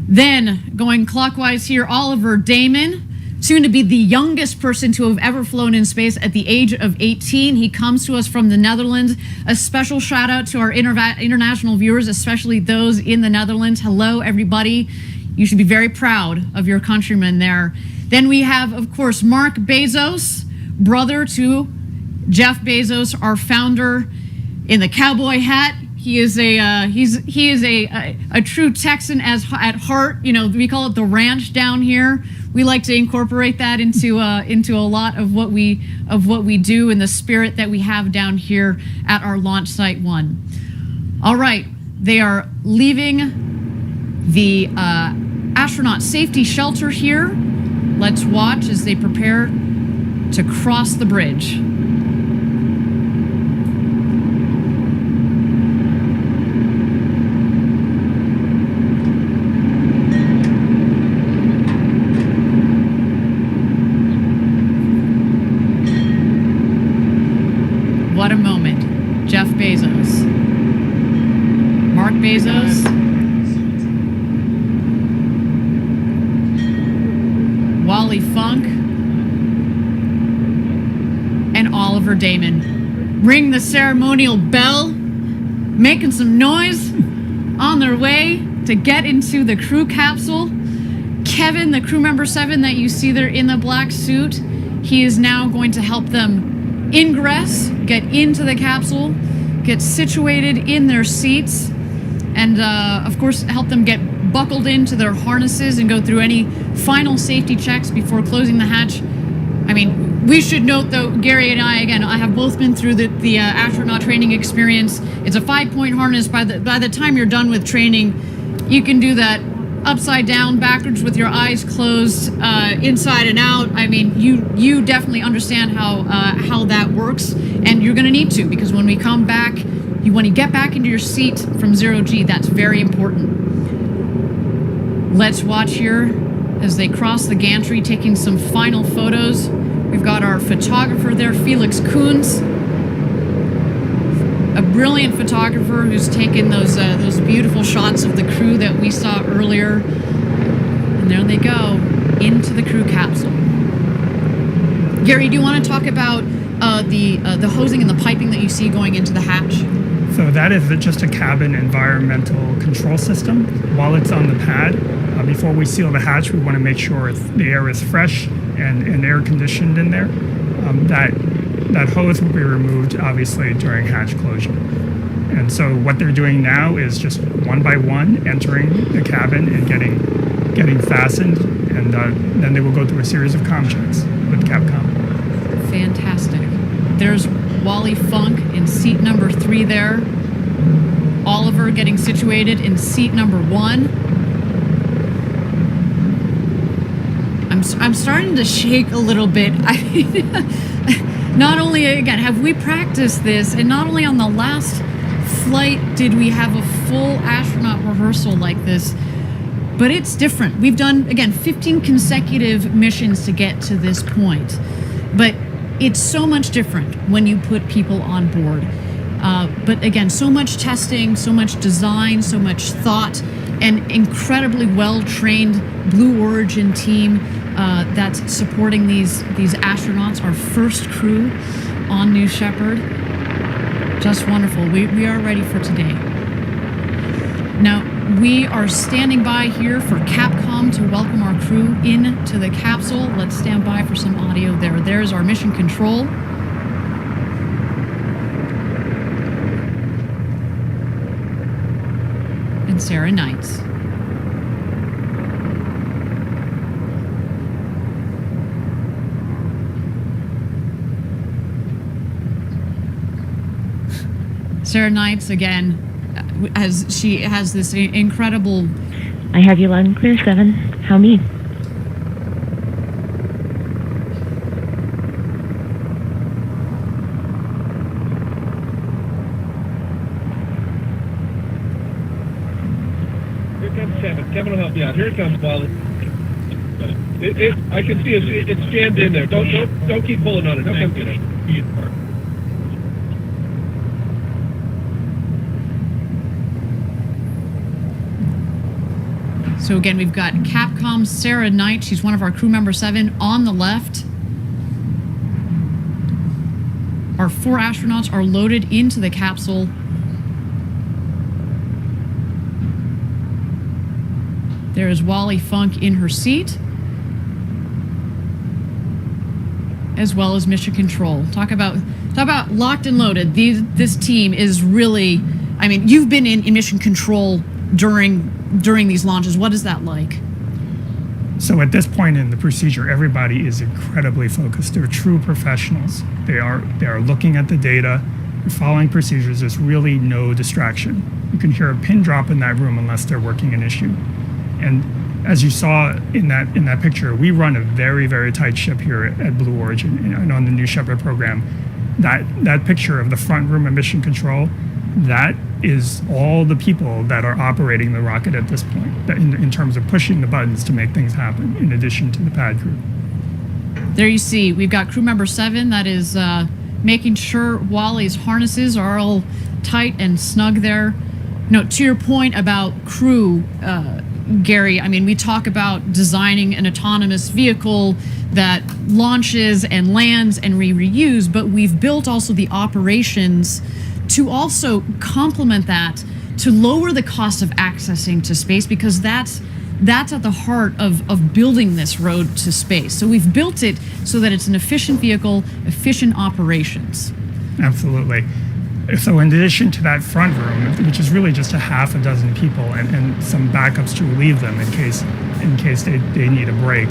Then, going clockwise here, Oliver Damon, soon to be the youngest person to have ever flown in space at the age of 18. He comes to us from the Netherlands. A special shout out to our international viewers, especially those in the Netherlands. Hello, everybody. You should be very proud of your countrymen there. Then we have, of course, Mark Bezos, brother to Jeff Bezos, our founder, in the cowboy hat. He is a true Texan at heart. You know, we call it the ranch down here. We like to incorporate that into a lot of what we do in the spirit that we have down here at our launch site 1. All right, they are leaving the astronaut safety shelter here. Let's watch as they prepare to cross the bridge. What a moment. Jeff Bezos. Mark Bezos. Wally Funk. And Oliver Damon. Ring the ceremonial bell. Making some noise. On their way to get into the crew capsule. Kevin, the crew member 7 that you see there in the black suit, he is now going to help them ingress, get into the capsule, get situated in their seats, and of course help them get buckled into their harnesses and go through any final safety checks before closing the hatch. I mean, we should note though, Gary and I have both been through the astronaut training experience. It's a 5-point harness. By the time you're done with training, you can do that upside down, backwards, with your eyes closed, inside and out. I mean, you definitely understand how that works, and you're going to need to, because when we come back, when you get back into your seat from 0G, that's very important. Let's watch here as they cross the gantry, taking some final photos. We've got our photographer there, Felix Koons, a brilliant photographer who's taken those beautiful shots of the crew that we saw earlier. And there they go, into the crew capsule. Gary, do you want to talk about the hosing and the piping that you see going into the hatch? So that is just a cabin environmental control system. While it's on the pad, before we seal the hatch, we want to make sure the air is fresh and air conditioned in there. That hose will be removed, obviously, during hatch closure. And so what they're doing now is just one by one entering the cabin and getting fastened, and then they will go through a series of comm checks with Capcom. Fantastic. There's Wally Funk in seat number 3 there. Oliver getting situated in seat number 1. I'm starting to shake a little bit. Not only, again, have we practiced this, and not only on the last flight did we have a full astronaut rehearsal like this, but it's different. We've done, again, 15 consecutive missions to get to this point. But it's so much different when you put people on board. But again, so much testing, so much design, so much thought, and incredibly well-trained Blue Origin team that's supporting these astronauts, our first crew on New Shepard. Just wonderful. We are ready for today. Now, we are standing by here for Capcom to welcome our crew into the capsule. Let's stand by for some audio there. There's our mission control. And Sarah Knights. Sarah Knights, again, as she has this incredible... I have you loud and clear, 7. How me? Here comes Kevin. Kevin will help you out. Here comes Wally. I can see it's jammed in there. Don't keep pulling on it. Don't come get it. So again, we've got Capcom's Sarah Knight. She's one of our crew member 7 on the left. Our 4 astronauts are loaded into the capsule. There is Wally Funk in her seat, as well as Mission Control. Talk about locked and loaded. This team is really, I mean, you've been in Mission Control during these launches. What is that like? So at this point in the procedure, everybody is incredibly focused. They're true professionals. They are looking at the data, they're following procedures. There's really no distraction. You can hear a pin drop in that room unless they're working an issue. And as you saw in that picture, we run a very, very tight ship here at Blue Origin and on the New Shepard program. That picture of the front room of Mission Control, that is all the people that are operating the rocket at this point, in terms of pushing the buttons to make things happen, in addition to the pad crew. There you see, we've got crew member 7 that is making sure Wally's harnesses are all tight and snug there. To your point about crew, Gary, I mean, we talk about designing an autonomous vehicle that launches and lands and reuse, but we've built also the operations to also complement that, to lower the cost of accessing to space, because that's at the heart of building this road to space. So we've built it so that it's an efficient vehicle, efficient operations. Absolutely. So in addition to that front room, which is really just a half a dozen people and some backups to relieve them in case they need a break,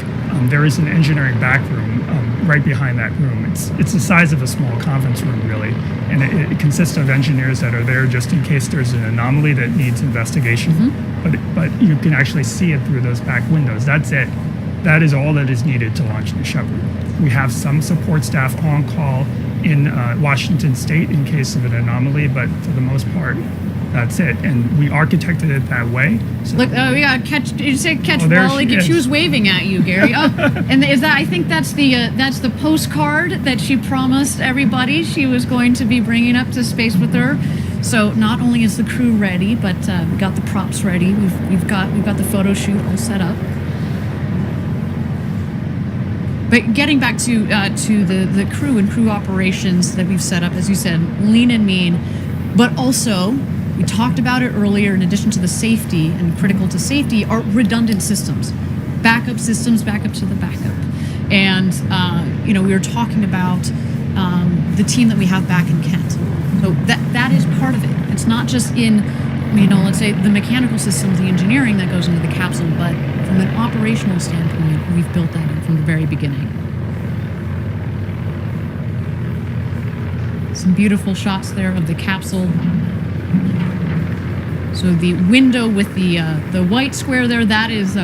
there is an engineering back room right behind that room. It's the size of a small conference room, really, and it consists of engineers that are there just in case there's an anomaly that needs investigation. Mm-hmm. But you can actually see it through those back windows. That's it. That is all that is needed to launch New Shepard. We have some support staff on call in Washington State in case of an anomaly, but for the most part, that's it. And we architected it that way. So look, we got catch. Did you say catch Wally? She was waving at you, Gary. And is that? I think that's the postcard that she promised everybody she was going to be bringing up to space with her. So not only is the crew ready, but we got the props ready. We've got the photo shoot all set up. But getting back to the crew and crew operations that we've set up, as you said, lean and mean, but also, we talked about it earlier, in addition to the safety and critical to safety, are redundant systems, backup to the backup. And, we were talking about the team that we have back in Kent. So that is part of it. It's not just in, let's say the mechanical systems, the engineering that goes into the capsule, but from an operational standpoint, we've built that in from the very beginning. Some beautiful shots there of the capsule. So the window with the white square there, that is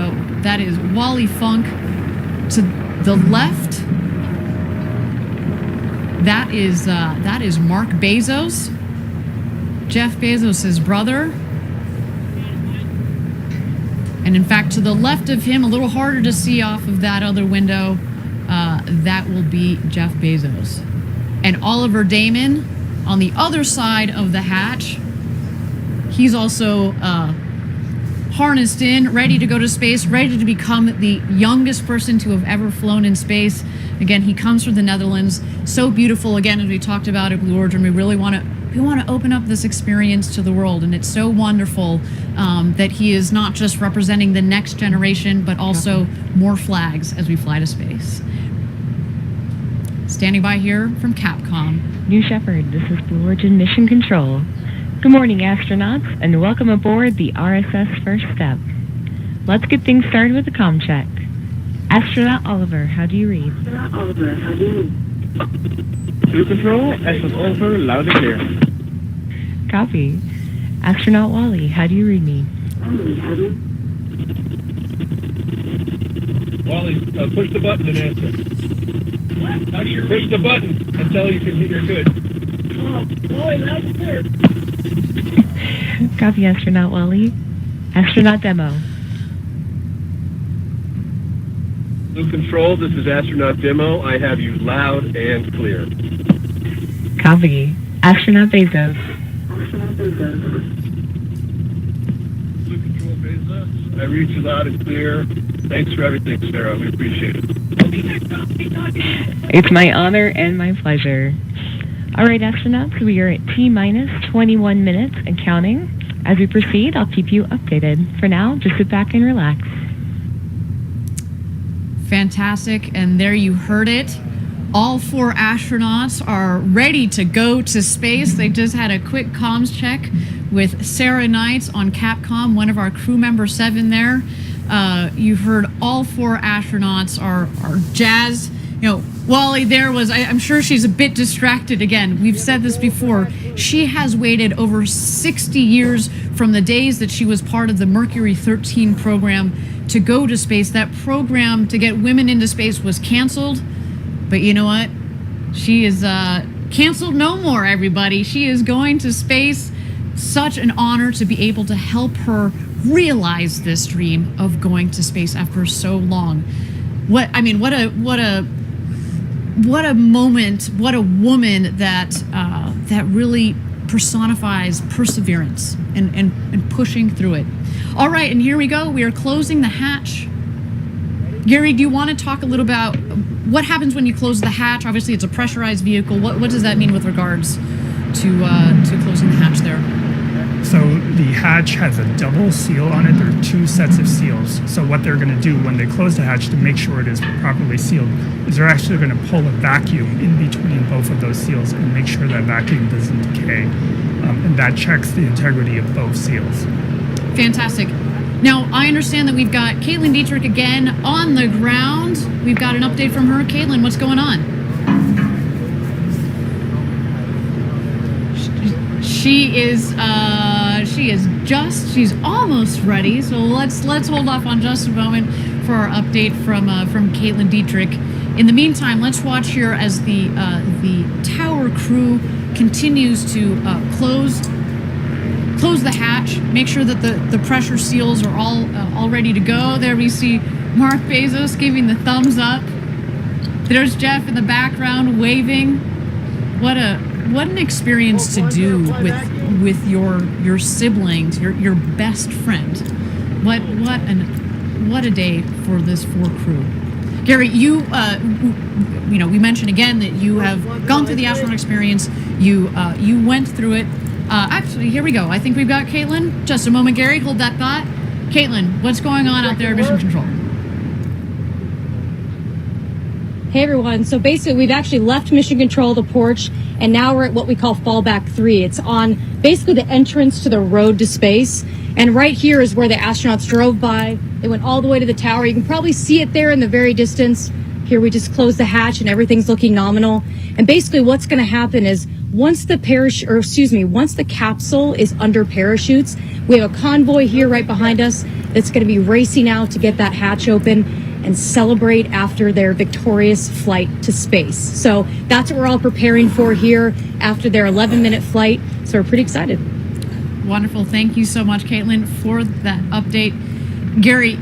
Wally Funk. To the left, that is Mark Bezos, Jeff Bezos' brother. And in fact, to the left of him, a little harder to see off of that other window, that will be Jeff Bezos. And Oliver Damon on the other side of the hatch, he's also harnessed in, ready to go to space, ready to become the youngest person to have ever flown in space. Again, he comes from the Netherlands. So beautiful. Again, as we talked about at Blue Origin, we really want to open up this experience to the world, and it's so wonderful that he is not just representing the next generation, but also more flags as we fly to space. Standing by here from Capcom. New Shepard, this is Blue Origin Mission Control. Good morning, astronauts, and welcome aboard the RSS First Step. Let's get things started with the comm check. Astronaut Oliver, how do you read? Astronaut Oliver, how do you read? Blue Control, Astronaut Oliver, loud and clear. Copy. Astronaut Wally, how do you read me? Wally, push the button and answer. Push the button until you're good. Wally, loud and clear. Copy, Astronaut Wally. Astronaut Demo. Blue Control, this is Astronaut Demo. I have you loud and clear. Copy. Astronaut Bezos. Blue Control, Bezos. I reach you loud and clear. Thanks for everything, Sarah. We appreciate it. It's my honor and my pleasure. All right, astronauts, we are at T-minus 21 minutes and counting. As we proceed, I'll keep you updated. For now, just sit back and relax. Fantastic, and there you heard it. All 4 astronauts are ready to go to space. They just had a quick comms check with Sarah Knights on Capcom, one of our crew member 7 there. You heard all 4 astronauts are jazzed. You know, Wally there was, I'm sure she's a bit distracted again. We've said this before. She has waited over 60 years from the days that she was part of the Mercury 13 program to go to space. That program to get women into space was canceled. But you know what? She is canceled no more, everybody. She is going to space. Such an honor to be able to help her realize this dream of going to space after so long. What a moment, what a woman that that really personifies perseverance and pushing through it. All right, and here we go. We are closing the hatch. Gary, do you want to talk a little about what happens when you close the hatch? Obviously, it's a pressurized vehicle. What does that mean with regards to closing the hatch there? So the hatch has a double seal on it. There are 2 sets of seals. So what they're going to do when they close the hatch to make sure it is properly sealed is they're actually going to pull a vacuum in between both of those seals and make sure that vacuum doesn't decay. And that checks the integrity of both seals. Fantastic. Now, I understand that we've got Caitlin Dietrich again on the ground. We've got an update from her. Caitlin, what's going on? She's almost ready. So let's hold off on just a moment for our update from Caitlin Dietrich. In the meantime, let's watch here as the tower crew continues to close the hatch, make sure that the pressure seals are all ready to go. There we see Mark Bezos giving the thumbs up. There's Jeff in the background waving. What an experience to do with your siblings, your best friend. What a day for this 4 crew. Gary, you we mentioned again that you have gone through the astronaut experience. You went through it. Actually, here we go. I think we've got Caitlin. Just a moment, Gary. Hold that thought. Caitlin, what's going on out there at Mission Control? Hey everyone, so basically we've actually left Mission Control, the porch, and now we're at what we call Fallback 3. It's on basically the entrance to the road to space. And right here is where the astronauts drove by. They went all the way to the tower. You can probably see it there in the very distance. Here we just closed the hatch and everything's looking nominal. And basically what's going to happen is once the capsule is under parachutes, we have a convoy here right behind us that's going to be racing out to get that hatch open and celebrate after their victorious flight to space. So that's what we're all preparing for here after their 11-minute flight. So we're pretty excited. Wonderful. Thank you so much, Caitlin, for that update. Gary,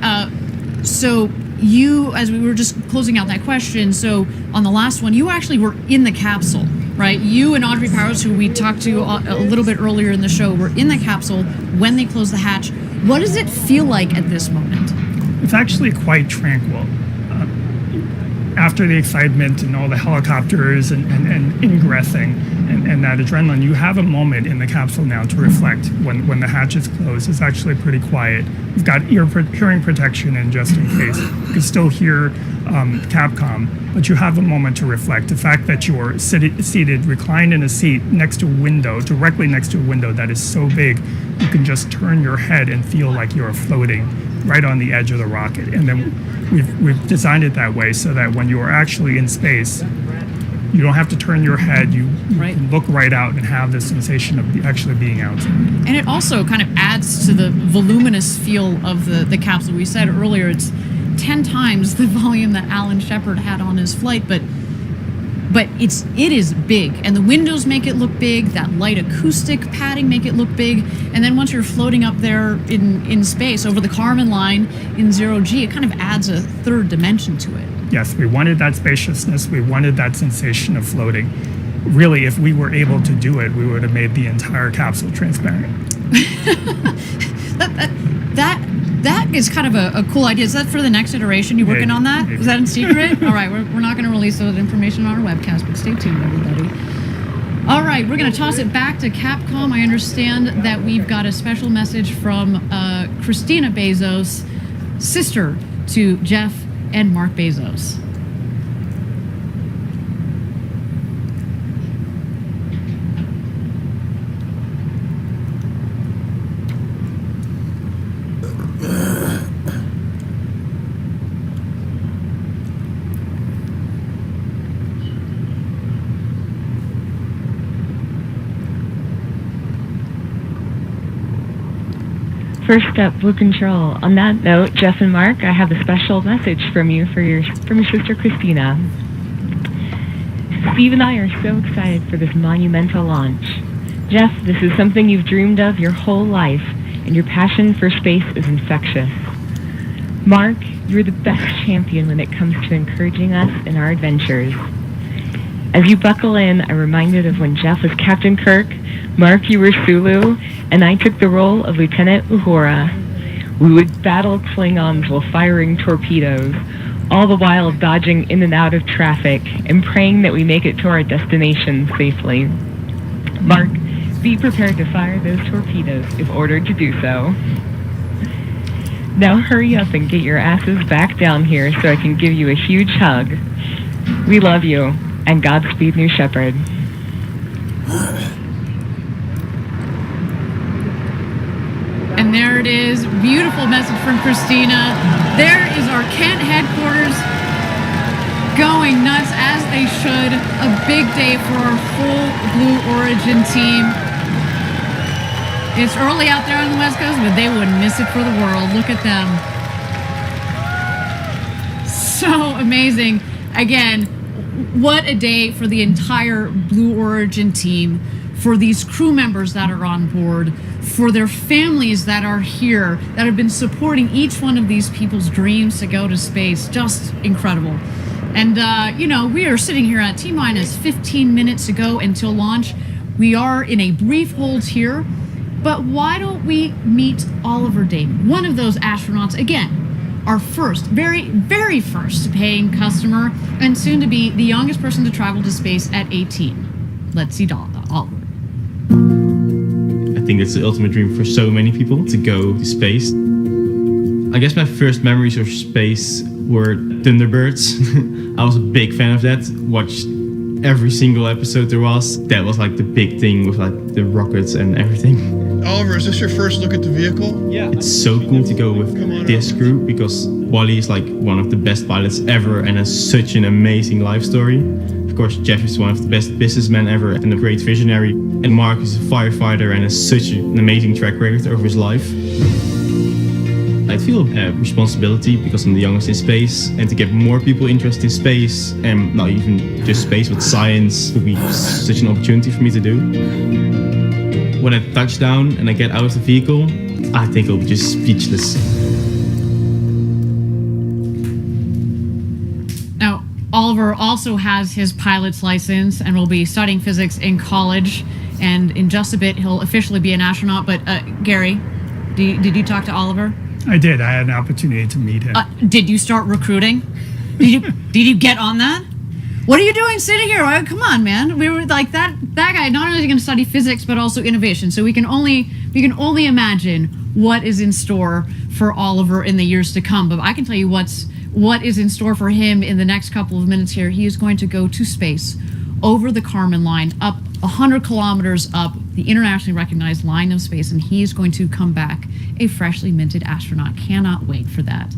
so you, as we were just closing out that question, so on the last one, you actually were in the capsule, right? You and Audrey Powers, who we talked to a little bit earlier in the show, were in the capsule when they closed the hatch. What does it feel like at this moment? It's actually quite tranquil. After the excitement and all the helicopters and ingressing and that adrenaline, you have a moment in the capsule now to reflect when the hatch is closed. It's actually pretty quiet. You've got hearing protection in just in case. You can still hear Capcom, but you have a moment to reflect. The fact that you're seated, reclined in a seat next to a window, directly next to a window that is so big, you can just turn your head and feel like you're floating right on the edge of the rocket. And then we've designed it that way so that when you are actually in space, you don't have to turn your head. You can look right out and have the sensation of actually being out. And it also kind of adds to the voluminous feel of the capsule. We said earlier it's 10 times the volume that Alan Shepard had on his flight, but it is big, and the windows make it look big. That light acoustic padding make it look big, and then once you're floating up there in space over the Kármán line in 0G, it kind of adds a third dimension to it. Yes, we wanted that spaciousness. We wanted that sensation of floating. Really, if we were able to do it, we would have made the entire capsule transparent. That is kind of a cool idea. Is that for the next iteration? You working on that? Is that in secret? All right, we're not going to release that information on our webcast, but stay tuned, everybody. All right, we're going to toss it back to Capcom. I understand that we've got a special message from Christina Bezos, sister to Jeff and Mark Bezos. First up, Blue Control. On that note, Jeff and Mark, I have a special message from you from your sister Christina. Steve and I are so excited for this monumental launch. Jeff, this is something you've dreamed of your whole life, and your passion for space is infectious. Mark, you're the best champion when it comes to encouraging us in our adventures. As you buckle in, I'm reminded of when Jeff was Captain Kirk, Mark, you were Sulu, and I took the role of Lieutenant Uhura. We would battle Klingons while firing torpedoes, all the while dodging in and out of traffic and praying that we make it to our destination safely. Mark, be prepared to fire those torpedoes if ordered to do so. Now hurry up and get your asses back down here so I can give you a huge hug. We love you, and Godspeed, New Shepard. And there it is. Beautiful message from Christina. There is our Kent headquarters going nuts as they should. A big day for our whole Blue Origin team. It's early out there on the West Coast, but they wouldn't miss it for the world. Look at them. So amazing. Again, what a day for the entire Blue Origin team, for these crew members that are on board, for their families that are here, that have been supporting each one of these people's dreams to go to space. Just incredible. And, we are sitting here at T-minus 15 minutes to go until launch. We are in a brief hold here, but why don't we meet Oliver Dayton, one of those astronauts, again, our first, very, very first paying customer, and soon to be the youngest person to travel to space at 18. Let's see Oliver. I think it's the ultimate dream for so many people to go to space. I guess my first memories of space were Thunderbirds. I was a big fan of that. Watched every single episode there was. That was like the big thing with like the rockets and everything. Oliver, is this your first look at the vehicle? Yeah. It's so cool to go with this crew because Wally is like one of the best pilots ever and has such an amazing life story. Of course, Jeff is one of the best businessmen ever and a great visionary. And Mark is a firefighter and has such an amazing track record over his life. I feel a responsibility because I'm the youngest in space, and to get more people interested in space, and not even just space, but science, would be such an opportunity for me to do. When I touch down and I get out of the vehicle, I think I'll be just speechless. Now, Oliver also has his pilot's license and will be studying physics in college, and in just a bit he'll officially be an astronaut. But Gary, did you talk to Oliver? I did. I had an opportunity to meet him. Did you start recruiting? Did you get on that? What are you doing sitting here? Come on, man. We were like that guy. Not only is going to study physics, but also innovation. So we can only imagine what is in store for Oliver in the years to come. But I can tell you what is in store for him in the next couple of minutes here. He is going to go to space over the Kármán line, up 100 kilometers up the internationally recognized line of space, and he is going to come back a freshly minted astronaut. Cannot wait for that.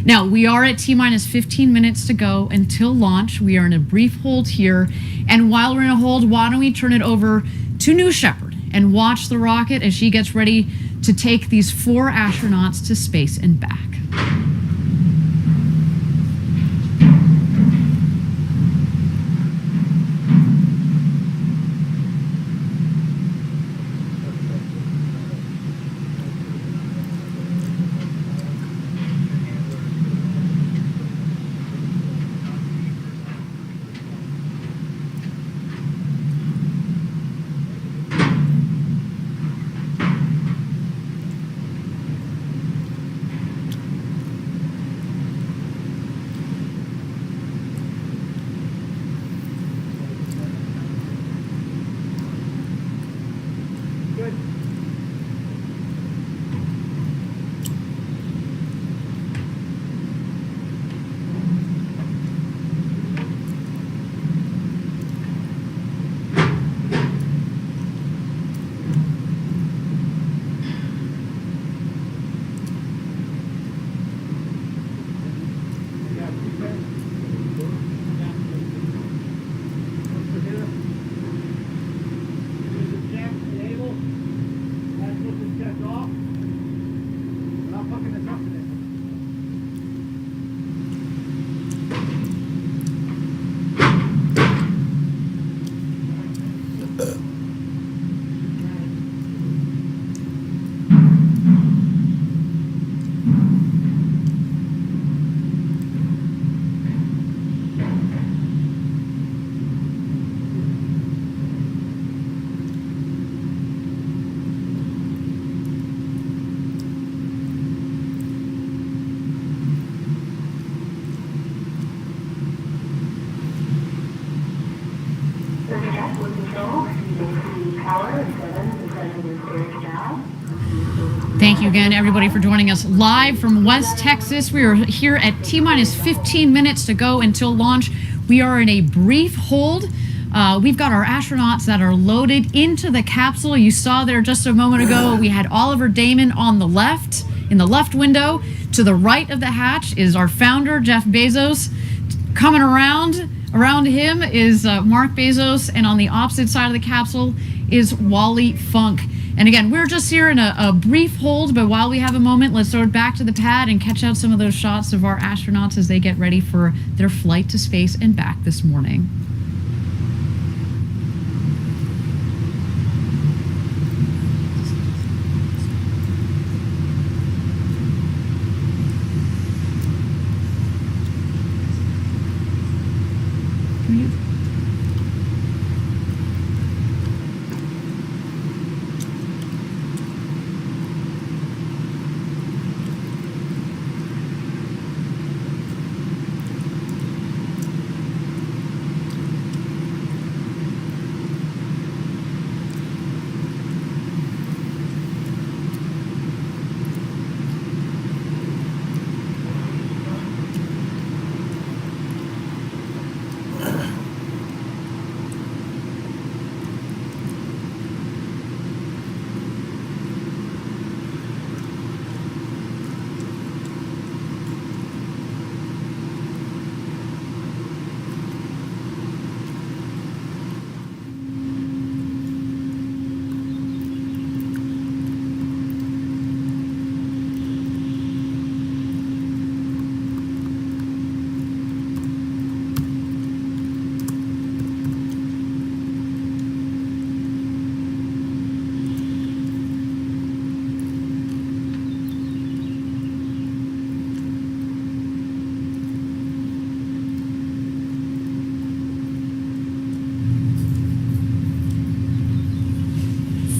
Now, we are at T-minus 15 minutes to go until launch. We are in a brief hold here, and while we're in a hold, why don't we turn it over to New Shepard and watch the rocket as she gets ready to take these 4 astronauts to space and back. Thank you again, everybody, for joining us live from West Texas. We are here at T-minus 15 minutes to go until launch. We are in a brief hold. We've got our astronauts that are loaded into the capsule. You saw there just a moment ago, we had Oliver Damon on the left, in the left window. To the right of the hatch is our founder, Jeff Bezos. Coming around him is Mark Bezos, and on the opposite side of the capsule is Wally Funk. And again, we're just here in a brief hold, but while we have a moment, let's throw it back to the pad and catch out some of those shots of our astronauts as they get ready for their flight to space and back this morning.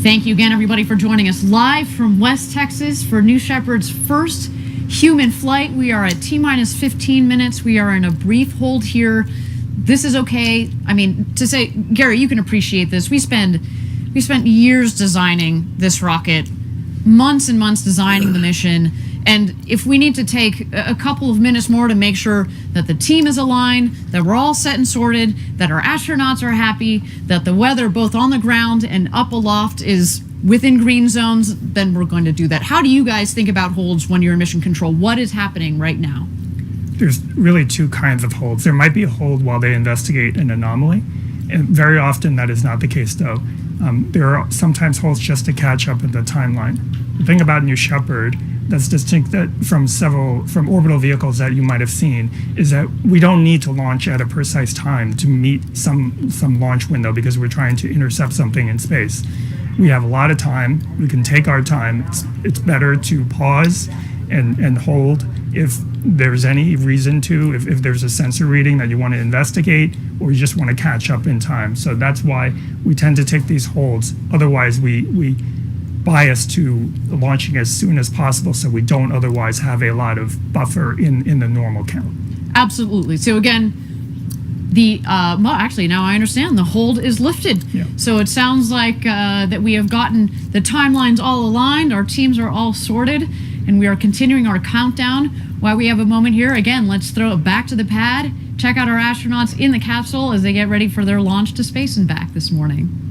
Thank you again, everybody, for joining us live from West Texas for New Shepard's first human flight. We are at T-minus 15 minutes. We are in a brief hold here. This is okay. I mean, to say, Gary, you can appreciate this. We spent years designing this rocket, months and months designing the mission. And if we need to take a couple of minutes more to make sure that the team is aligned, that we're all set and sorted, that our astronauts are happy, that the weather both on the ground and up aloft is within green zones, then we're going to do that. How do you guys think about holds when you're in mission control? What is happening right now? There's really two kinds of holds. There might be a hold while they investigate an anomaly, and very often that is not the case, though. There are sometimes holds just to catch up in the timeline. The thing about New Shepard that's distinct from orbital vehicles that you might have seen is that we don't need to launch at a precise time to meet some launch window because we're trying to intercept something in space. We have a lot of time. We can take our time. It's better to pause and hold if there's any reason to, if there's a sensor reading that you want to investigate or you just want to catch up in time. So that's why we tend to take these holds. Otherwise, we bias to launching as soon as possible so we don't otherwise have a lot of buffer in the normal count. Absolutely. So again, well, actually, now I understand the hold is lifted. Yeah. So it sounds like that we have gotten the timelines all aligned, our teams are all sorted, and we are continuing our countdown. While we have a moment here, again, let's throw it back to the pad, check out our astronauts in the capsule as they get ready for their launch to space and back this morning.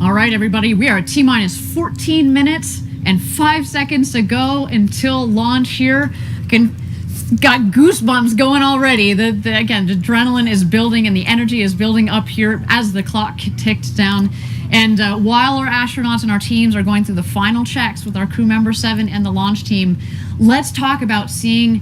All right, everybody, we are at T-minus 14 minutes and 5 seconds to go until launch here. Got goosebumps going already. Again, the adrenaline is building and the energy is building up here as the clock ticks down. And while our astronauts and our teams are going through the final checks with our crew member 7 and the launch team, let's talk about seeing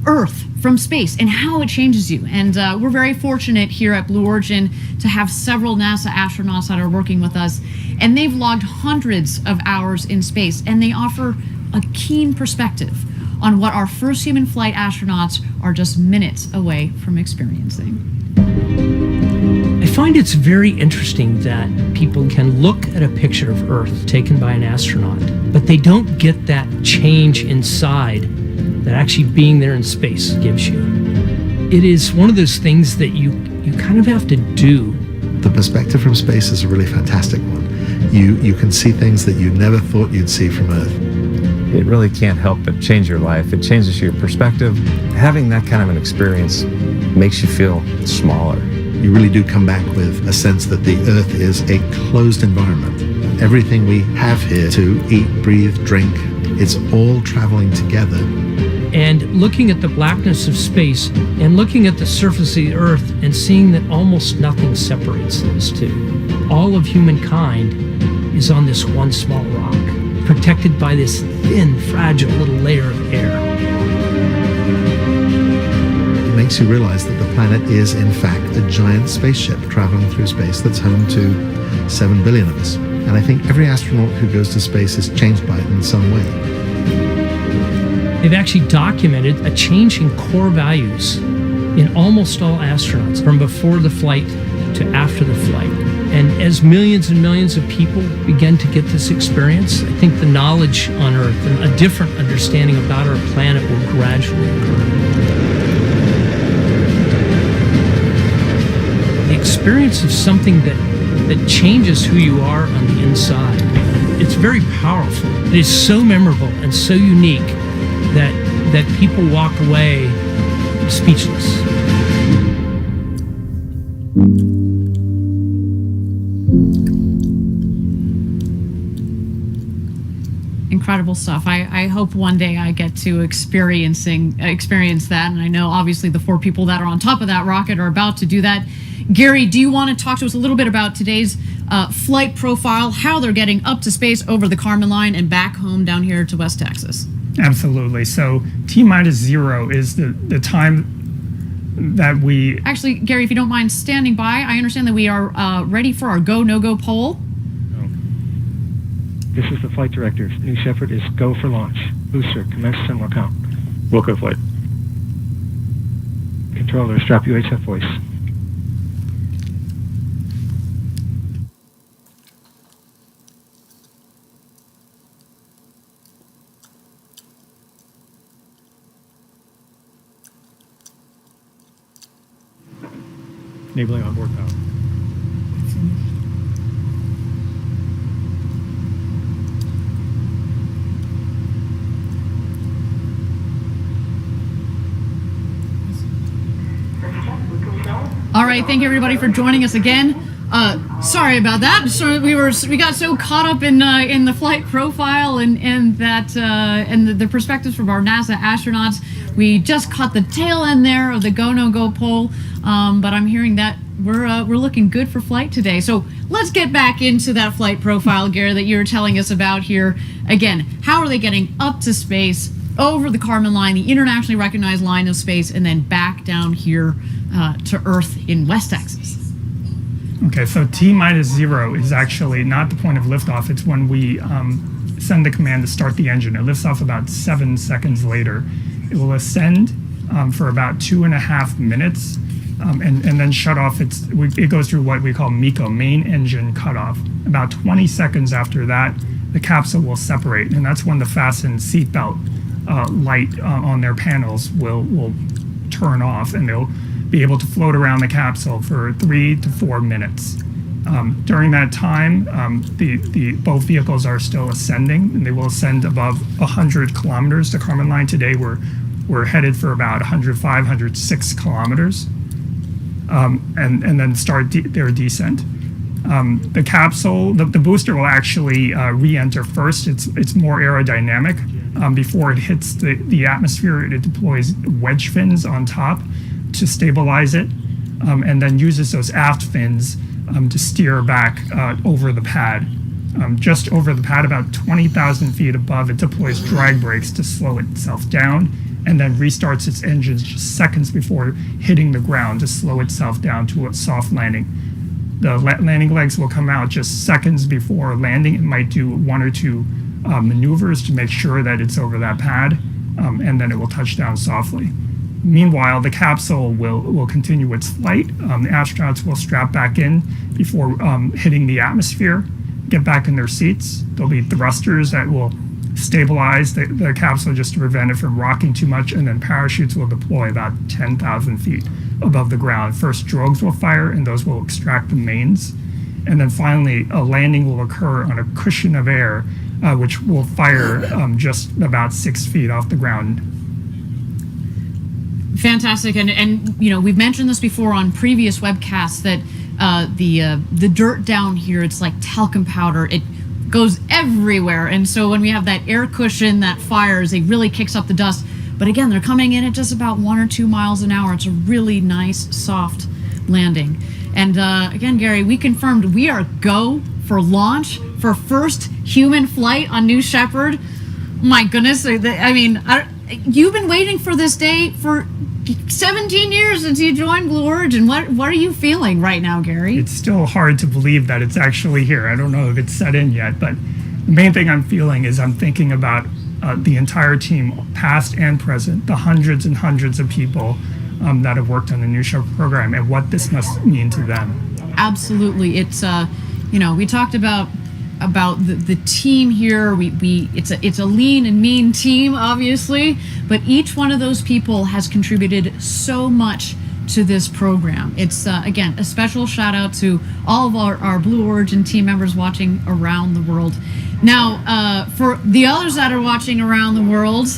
Earth from space and how it changes you. And we're very fortunate here at Blue Origin to have several NASA astronauts that are working with us, and they've logged hundreds of hours in space, and they offer a keen perspective on what our first human flight astronauts are just minutes away from experiencing. I find it's very interesting that people can look at a picture of Earth taken by an astronaut, but they don't get that change inside that actually being there in space gives you. It is one of those things that you kind of have to do. The perspective from space is a really fantastic one. You can see things that you never thought you'd see from Earth. It really can't help but change your life. It changes your perspective. Having that kind of an experience makes you feel smaller. You really do come back with a sense that the Earth is a closed environment. Everything we have here to eat, breathe, drink, it's all traveling together. And looking at the blackness of space and looking at the surface of the Earth and seeing that almost nothing separates those two. All of humankind is on this one small rock, protected by this thin, fragile little layer of air. It makes you realize that the planet is, in fact, a giant spaceship traveling through space that's home to 7 billion of us. And I think every astronaut who goes to space is changed by it in some way. They've actually documented a change in core values in almost all astronauts from before the flight to after the flight. And as millions and millions of people begin to get this experience, I think the knowledge on Earth and a different understanding about our planet will gradually occur. The experience of something that changes who you are on the inside, it's very powerful. It is so memorable and so unique that people walk away speechless. Incredible stuff. I hope one day I get to experience that, and I know obviously the 4 people that are on top of that rocket are about to do that. Gary, do you want to talk to us a little bit about today's flight profile, how they're getting up to space over the Kármán line and back home down here to West Texas? Absolutely. So T-0 is the time that we... Actually, Gary, if you don't mind standing by, I understand that we are ready for our go, no-go poll. This is the flight director. New Shepard is go for launch. Booster, commence symbol count. Wilco flight. Controller, strap UHF voice. Enabling onboard power. All right, thank you everybody for joining us again. Sorry about that. So we got so caught up in the flight profile and the perspectives from our NASA astronauts. We just caught the tail end there of the go no go poll, but I'm hearing that we're looking good for flight today. So let's get back into that flight profile, Gary, that you were telling us about here. Again, how are they getting up to space, over the Kármán line, the internationally recognized line of space, and then back down here to Earth in West Texas? Okay, so T-0 is actually not the point of liftoff. It's when we send the command to start the engine. It lifts off about 7 seconds later. It will ascend for about 2.5 minutes and then shut off. It goes through what we call MECO, main engine cutoff. About 20 seconds after that, the capsule will separate, and that's when the fasten seatbelt light on their panels will turn off, and they'll be able to float around the capsule for 3 to 4 minutes. During that time, both vehicles are still ascending, and they will ascend above 100 kilometers. The Kármán line today, we're headed for about 105, 106 kilometers, and then start their descent. The capsule, the booster will actually re-enter first. It's more aerodynamic. Before it hits the atmosphere, it deploys wedge fins on top to stabilize it, and then uses those aft fins to steer back over the pad. Just over the pad, about 20,000 feet above, it deploys drag brakes to slow itself down, and then restarts its engines just seconds before hitting the ground to slow itself down to a soft landing. The landing legs will come out just seconds before landing. It might do one or two maneuvers to make sure that it's over that pad, and then it will touch down softly. Meanwhile, the capsule will continue its flight. The astronauts will strap back in before hitting the atmosphere, get back in their seats. There'll be thrusters that will stabilize the capsule just to prevent it from rocking too much, and then parachutes will deploy about 10,000 feet above the ground. First, drogues will fire, and those will extract the mains. And then finally, a landing will occur on a cushion of air, which will fire just about 6 feet off the ground. Fantastic, and you know, we've mentioned this before on previous webcasts that the dirt down here, it's like talcum powder. It goes everywhere, and so when we have that air cushion that fires, it really kicks up the dust. But again, they're coming in at just about 1 or 2 miles an hour. It's a really nice, soft landing. And again, Gary, we confirmed we are go for launch for first human flight on New Shepard. My goodness, I mean, you've been waiting for this day for 17 years since you joined Blue Origin. What are you feeling right now, Gary? It's still hard to believe that it's actually here. I don't know if it's set in yet, but the main thing I'm feeling is I'm thinking about the entire team, past and present, the hundreds and hundreds of people that have worked on the New Shepard program, and what this must mean to them. Absolutely. It's you know, we talked about the team here. It's a lean and mean team, obviously, but each one of those people has contributed so much to this program. It's again, a special shout out to all of our Blue Origin team members watching around the world. Now, for the others that are watching around the world,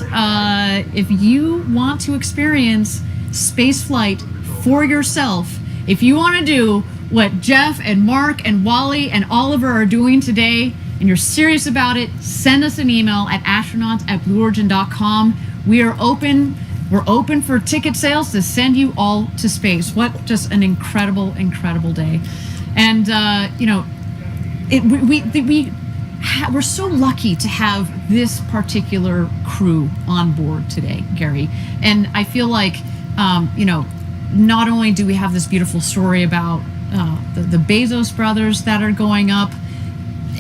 if you want to experience space flight for yourself, if you want to do what Jeff and Mark and Wally and Oliver are doing today, and you're serious about it, send us an email at astronauts@blueorigin.com. We're open for ticket sales to send you all to space. What just an incredible, incredible day. And you know, we're so lucky to have this particular crew on board today, Gary. And I feel like you know, not only do we have this beautiful story about the Bezos brothers that are going up,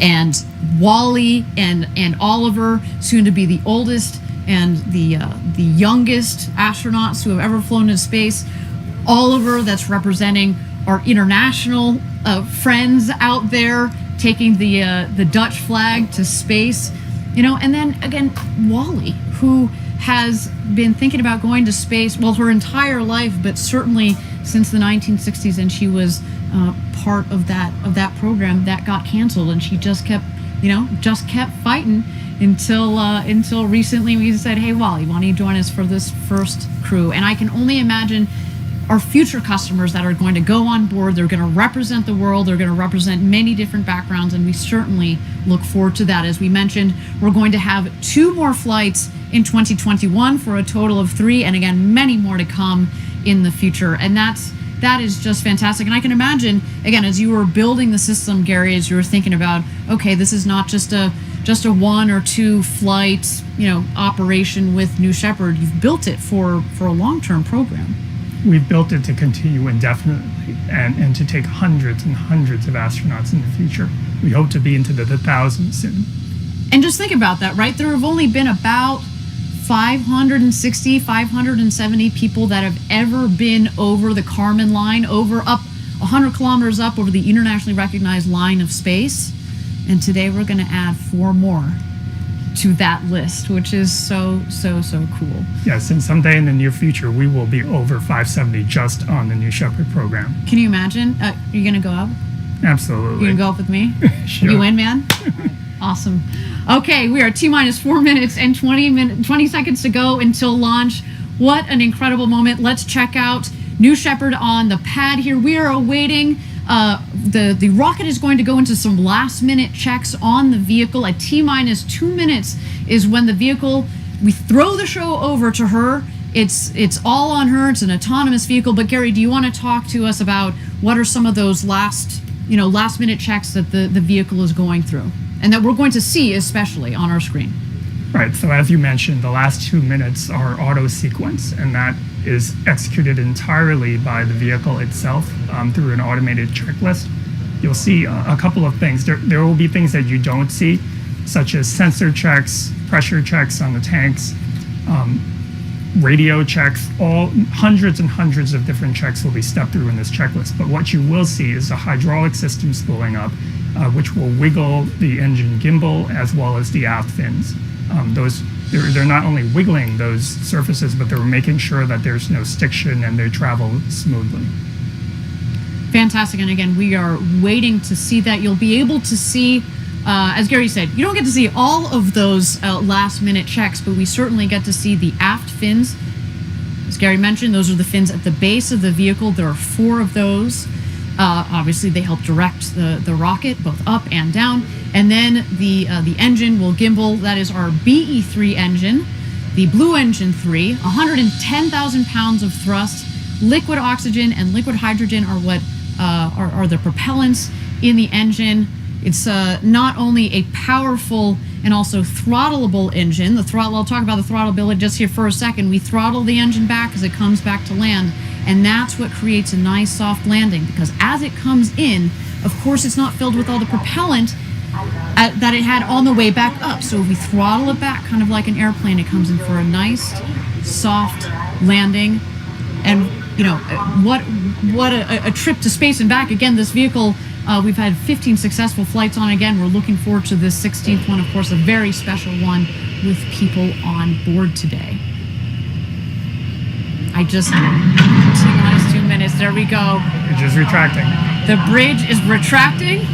and Wally and Oliver, soon to be the oldest and the youngest astronauts who have ever flown into space. Oliver, that's representing our international friends out there, taking the Dutch flag to space, you know. And then again, Wally, who has been thinking about going to space, well, her entire life, but certainly since the 1960s, and she was part of that program that got canceled, and she just kept fighting until recently we said, hey, Wally, why don't you join us for this first crew? And I can only imagine our future customers that are going to go on board. They're going to represent the world. They're going to represent many different backgrounds, and we certainly look forward to that. As we mentioned, we're going to have 2 more flights in 2021 for a total of 3, and again, many more to come in the future. And that is just fantastic. And I can imagine, again, as you were building the system, Gary, as you were thinking about, okay, this is not just a 1 or 2 flight, you know, operation with New Shepard. You've built it for a long-term program. We've built it to continue indefinitely and to take hundreds and hundreds of astronauts in the future. We hope to be into the thousands soon. And just think about that, right? There have only been about 560, 570 people that have ever been over the Kármán line, up 100 kilometers up over the internationally recognized line of space. And today we're going to add 4 more to that list, which is so cool. Yes, and someday in the near future, we will be over 570 just on the New Shepard program. Can you imagine? You're going to go up? Absolutely. You going to go up with me? Sure. You in, man? Awesome. Okay, we are T-minus 4 minutes and 20 seconds to go until launch. What an incredible moment. Let's check out New Shepard on the pad here. We are awaiting, the rocket is going to go into some last minute checks on the vehicle. At T-minus 2 minutes is when the vehicle, we throw the show over to her. It's all on her. It's an autonomous vehicle. But Gary, do you want to talk to us about what are some of those last minute checks that the vehicle is going through, and that we're going to see especially on our screen? Right, so as you mentioned, the last 2 minutes are auto sequence, and that is executed entirely by the vehicle itself through an automated checklist. You'll see a couple of things. There will be things that you don't see, such as sensor checks, pressure checks on the tanks, radio checks, all hundreds and hundreds of different checks will be stepped through in this checklist. But what you will see is the hydraulic system spooling up, which will wiggle the engine gimbal as well as the aft fins. They're not only wiggling those surfaces, but they're making sure that there's no stiction and they travel smoothly. Fantastic. And again, we are waiting to see that. You'll be able to see, as Gary said, you don't get to see all of those last minute checks, but we certainly get to see the aft fins. As Gary mentioned, those are the fins at the base of the vehicle. There are 4 of those. Obviously, they help direct the rocket both up and down. And then the engine will gimbal. That is our BE3 engine, the Blue Engine 3, 110,000 pounds of thrust. Liquid oxygen and liquid hydrogen are what are the propellants in the engine. It's not only a powerful and also throttleable engine. The throttle, I'll talk about the throttleability just here for a second. We throttle the engine back as it comes back to land, and that's what creates a nice soft landing, because as it comes in, of course, it's not filled with all the propellant that it had on the way back up. So if we throttle it back, kind of like an airplane, it comes in for a nice, soft landing. And you know, what a trip to space and back. Again, this vehicle, we've had 15 successful flights on. Again, we're looking forward to this 16th one, of course, a very special one with people on board today. T-minus 2 minutes, there we go. Bridge is retracting. The bridge is retracting.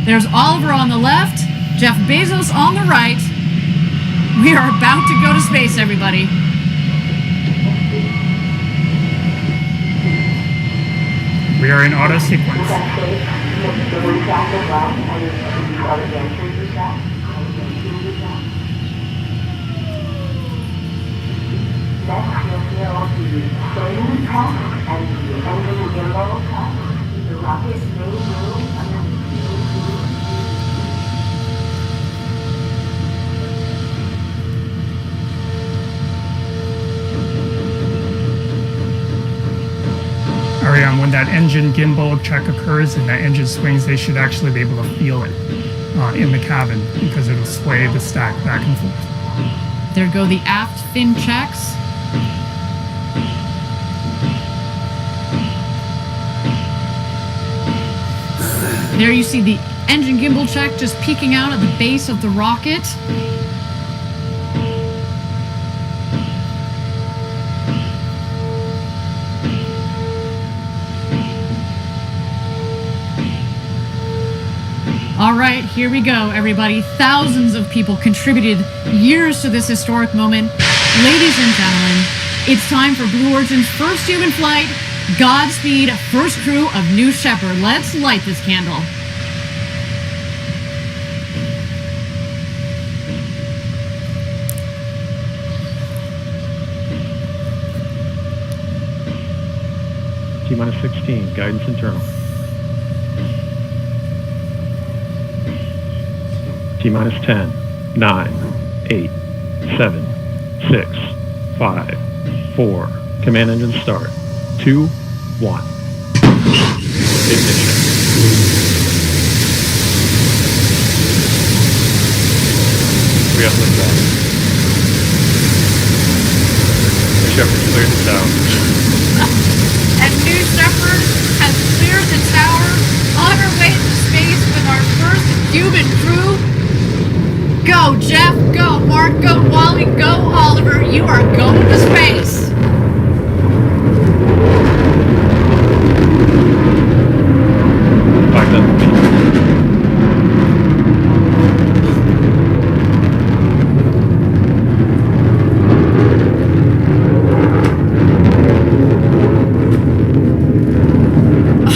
There's Oliver on the left, Jeff Bezos on the right. We are about to go to space, everybody. We are in auto sequence. Ariane, when that engine gimbal check occurs and that engine swings, they should actually be able to feel it in the cabin, because it'll sway the stack back and forth. There go the aft fin checks. There you see the engine gimbal check just peeking out at the base of the rocket. All right, here we go, everybody. Thousands of people contributed years to this historic moment. Ladies and gentlemen, it's time for Blue Origin's first human flight. Godspeed, first crew of New Shepard. Let's light this candle. T-minus 16, guidance internal. T-minus 10, 9, 8, 7, 6, 5, 4. Command engine start. 2, 1. Ignition. We have liftoff. New Shepard cleared the tower. And New Shepard has cleared the tower on our way to space with our first human crew. Go, Jeff. Go, Mark. Go, Wally. Go, Oliver. You are going to space.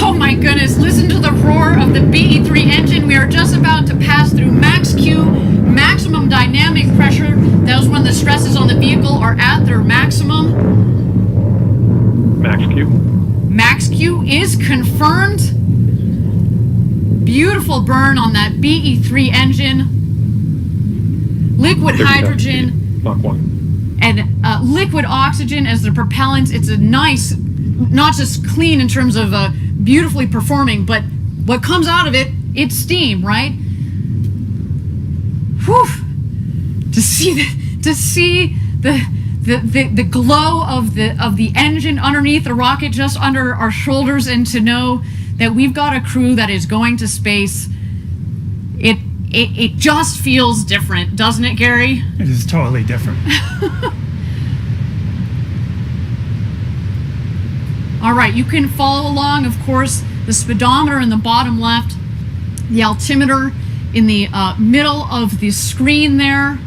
Oh my goodness, listen to the roar of the BE3 engine. We are just about to pass through max Q, maximum dynamic pressure. That was when the stresses on the vehicle are at their maximum. Max Q. Max Q is confirmed. Beautiful burn on that BE3 engine. liquid hydrogen, Mach 1. and liquid oxygen as the propellants. It's a nice, not just clean in terms of beautifully performing, but what comes out of it, it's steam, right? Whew. To see the glow of the engine underneath the rocket, just under our shoulders, and to know that we've got a crew that is going to space, it just feels different, doesn't it, Gary? It is totally different. All right, you can follow along, of course, the speedometer in the bottom left, the altimeter in the middle of the screen there.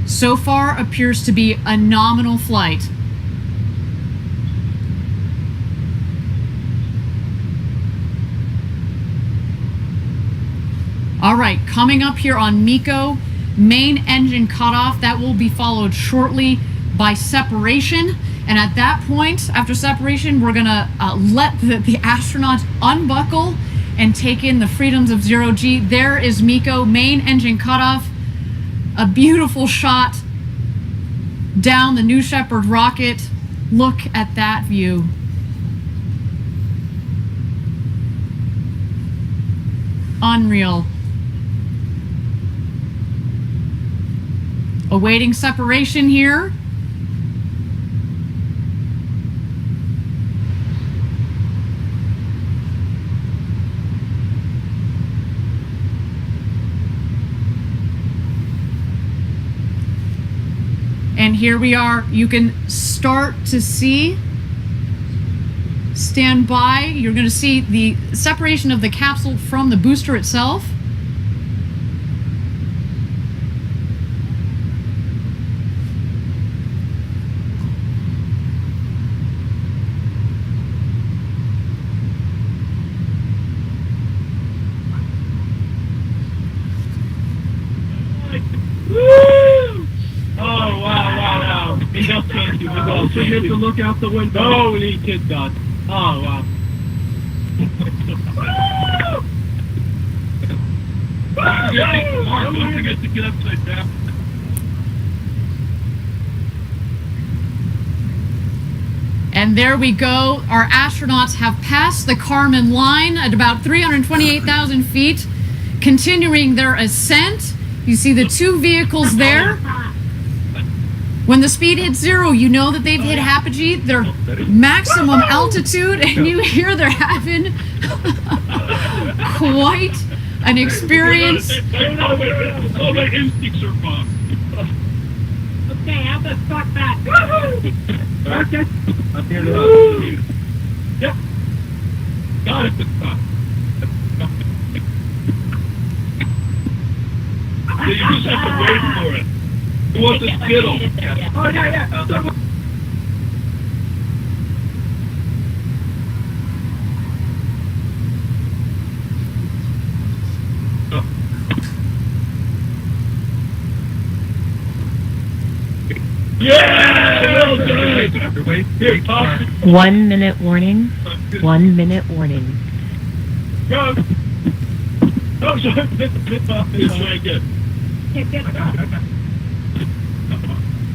So far appears to be a nominal flight. All right, coming up here on MECO, main engine cutoff. That will be followed shortly by separation. And at that point, after separation, we're gonna let the astronauts unbuckle and take in the freedoms of zero G. There is MECO, main engine cutoff. A beautiful shot down the New Shepard rocket. Look at that view. Unreal. Awaiting separation here. And here we are. You can start to see, stand by. You're going to see the separation of the capsule from the booster itself. So you have to look out the window. Holy kid God. Oh, wow. Don't forget to get upside down. And there we go. Our astronauts have passed the Kármán line at about 328,000 feet, continuing their ascent. You see the two vehicles there. When the speed hits zero, you know that they've hit apogee, their maximum altitude, and you hear they're having quite an experience. All my instincts are fine. Okay, have the fuck back. Okay. I'm here to Yep. Got it this time. Yeah, you just have to wait for it. You want the Skittle? Oh, yeah. Yeah! Well done! Here, talk. 1 minute warning. 1 minute warning. Go! Oh, sorry. It's right there.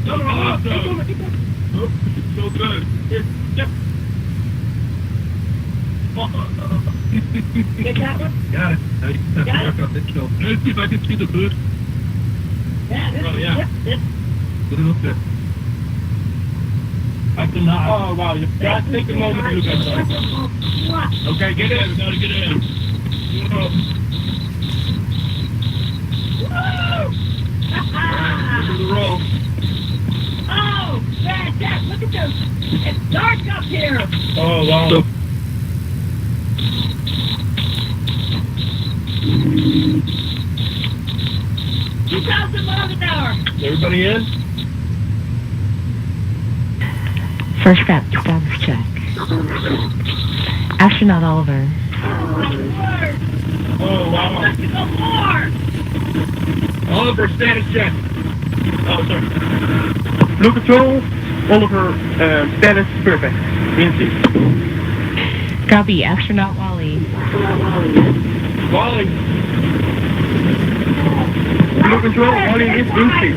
Oh, so good. Here, yep. Get that one? Got it. Now you have to work on this kill. Let's see if I can see the boost. Yeah, this Oh, yeah. Yep. Put it up there. I cannot. Oh, wow. You got to take a moment to do that. Okay, get in. We gotta get in. Look at the roll. Oh, Dad, look at this. It's dark up here. Oh, wow. 2,000 miles an hour. Everybody in? First step, status check. Astronaut Oliver. Oh, wow. Let's go more. Oliver, status check. Oh, sorry. Blue Control, Oliver, status perfect. Indeed. Copy, Astronaut Wally. Wally. Blue Control, Wally is boosting.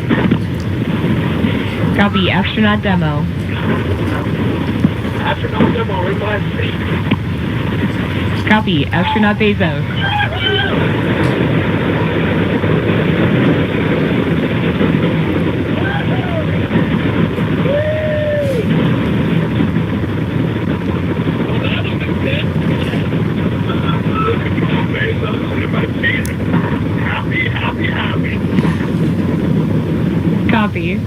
Copy, astronaut demo. Astronaut demo, in my seat. Copy, astronaut Bezos. Copy.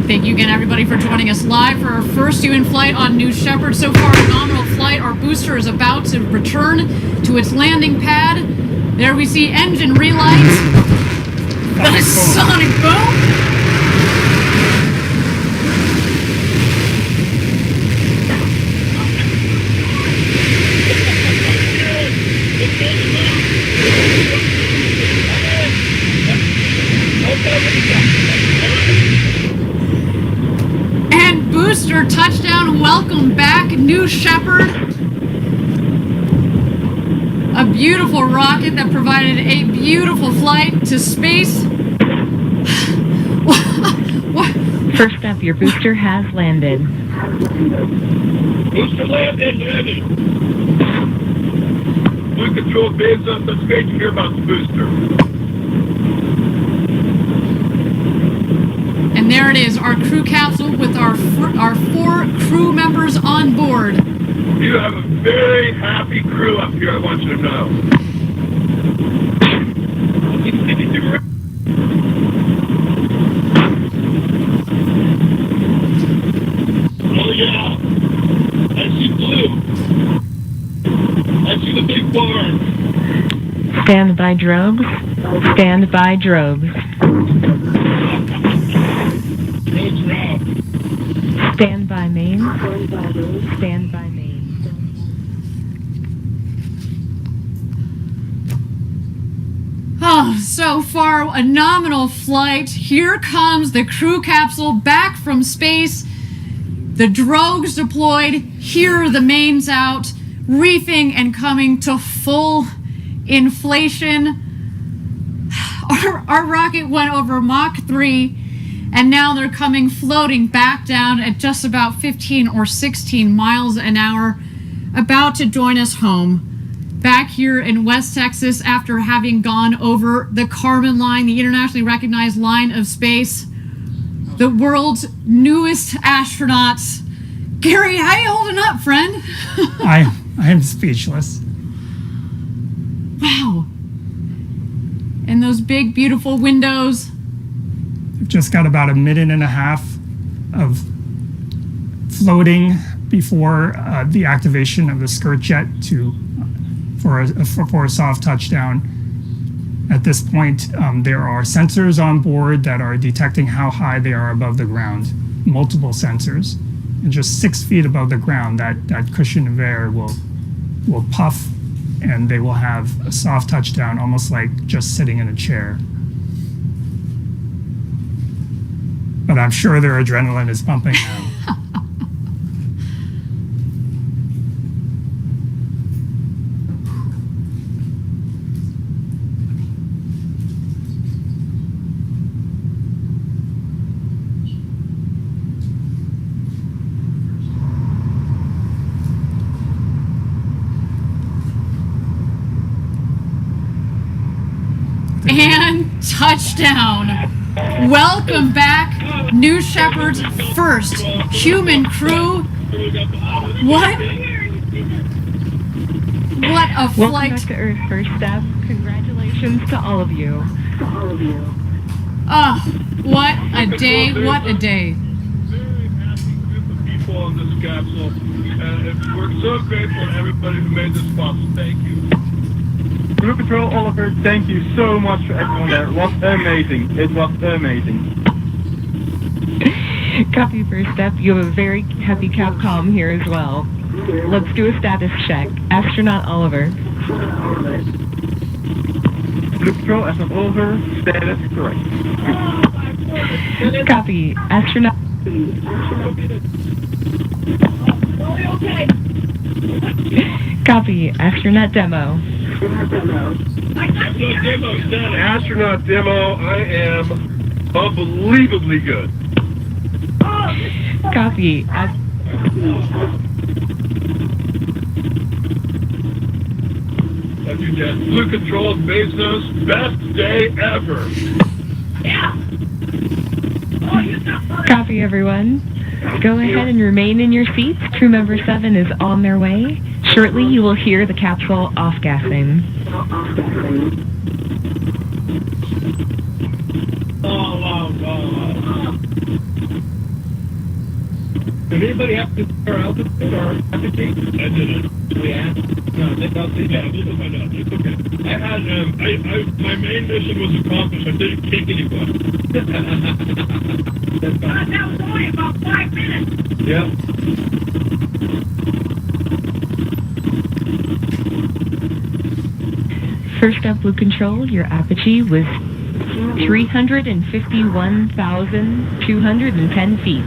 Thank you again, everybody, for joining us live for our first human flight on New Shepard. So far, a nominal flight. Our booster is about to return to its landing pad. There we see engine relights. The sonic boom. And booster touchdown, welcome back, New Shepard. A beautiful rocket that provided a beautiful flight to space. First up, your booster has landed. Booster landed. Blue Control, Bezos, that's great to hear about the booster. And there it is, our crew capsule with our 4 crew members on board. You have a very happy crew up here, I want you to know. Oh yeah, I see blue. I see the big barn. Stand by drogues. Stand by drogues. Stand by main. Stand by main. Oh, so far, a nominal flight. Here comes the crew capsule back from space. The drogues deployed. Here are the mains out, reefing and coming to full inflation. Our rocket went over Mach 3, and now they're coming floating back down at just about 15 or 16 miles an hour, about to join us home. Back here in West Texas after having gone over the Kármán line, the internationally recognized line of space. The world's newest astronauts. Gary, how you holding up, friend? I am speechless. Wow. And those big, beautiful windows. We've just got about a minute and a half of floating before the activation of the skirt jet for a soft touchdown. At this point, there are sensors on board that are detecting how high they are above the ground. Multiple sensors. And just 6 feet above the ground, that cushion of air will puff, and they will have a soft touchdown, almost like just sitting in a chair. But I'm sure their adrenaline is pumping now. And touchdown. Welcome back, New Shepard's first human crew. What a flight. Welcome back to Earth, first step. Congratulations to all of you. Oh, what a day, what a day. Very happy group of people on this capsule. And we're so grateful to everybody who made this possible. Thank you. Blue Control, Oliver, thank you so much for everyone there. It was amazing. It was amazing. Copy, first step. You have a very happy Capcom here as well. Let's do a status check. Astronaut Oliver. Blue Control, Astronaut Oliver, status correct. Copy. Astronaut. Copy. Astronaut demo. Astronaut demo, I am unbelievably good. Copy. Blue Control, Bezos, best day ever. Copy, everyone. Go ahead and remain in your seats. Crew member 7 is on their way. Shortly, you will hear the capsule off-gassing. Did anybody have to start altitude or altitude? I didn't. We asked? No, they thought they did. We'll find out. It's okay. I had, my main mission was accomplished. I didn't kick anyone. That was only about 5 minutes. Yeah. First up, Blue Control, your apogee was 351,210 feet.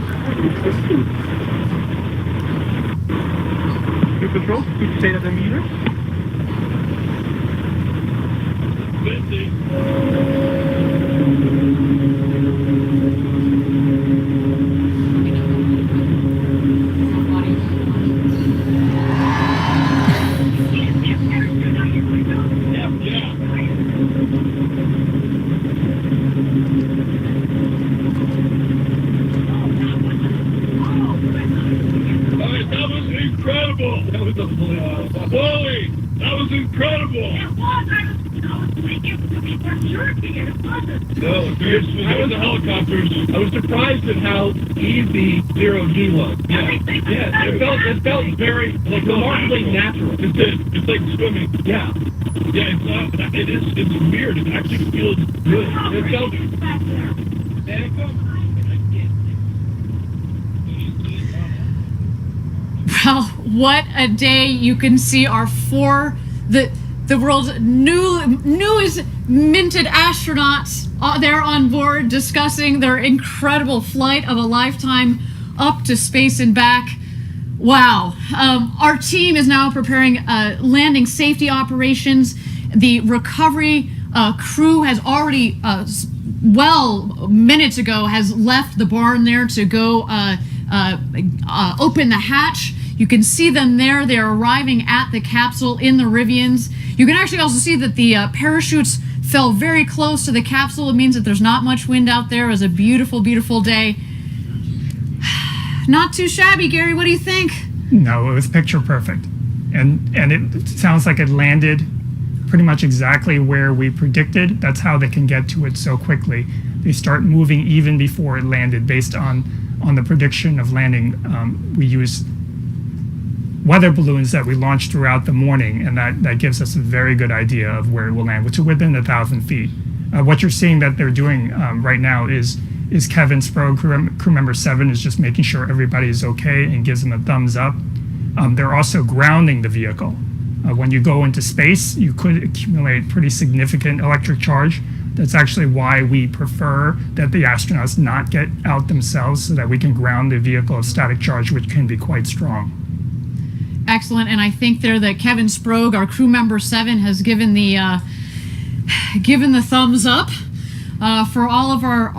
Blue Control, could you say that in meters? 50. Wally, that was incredible! It was! I was thinking we were jerking it. It wasn't. No, I was the helicopters. I was surprised at how easy zero-G was. Yeah, it felt very, like, remarkably natural. It's like swimming. Yeah. Yeah, it's weird. It actually feels good. It felt... There it goes. Well, what a day. You can see our the world's newest minted astronauts there on board discussing their incredible flight of a lifetime up to space and back. Wow. Our team is now preparing landing safety operations. The recovery crew has already, minutes ago, has left the barn there to go open the hatch. You can see them there. They're arriving at the capsule in the Rivians. You can actually also see that the parachutes fell very close to the capsule. It means that there's not much wind out there. It was a beautiful, beautiful day. Not too shabby, Gary. What do you think? No, it was picture perfect. And it sounds like it landed pretty much exactly where we predicted. That's how they can get to it so quickly. They start moving even before it landed based on the prediction of landing. We used weather balloons that we launched throughout the morning, and that gives us a very good idea of where it will land, which is within 1,000 feet. What you're seeing that they're doing right now is Kevin Sprague, crew member 7, is just making sure everybody is okay and gives them a thumbs up. They're also grounding the vehicle. When you go into space, you could accumulate pretty significant electric charge. That's actually why we prefer that the astronauts not get out themselves, so that we can ground the vehicle of static charge, which can be quite strong. Excellent, and I think there that Kevin Sprague, our crew member 7, has given the thumbs up for all of our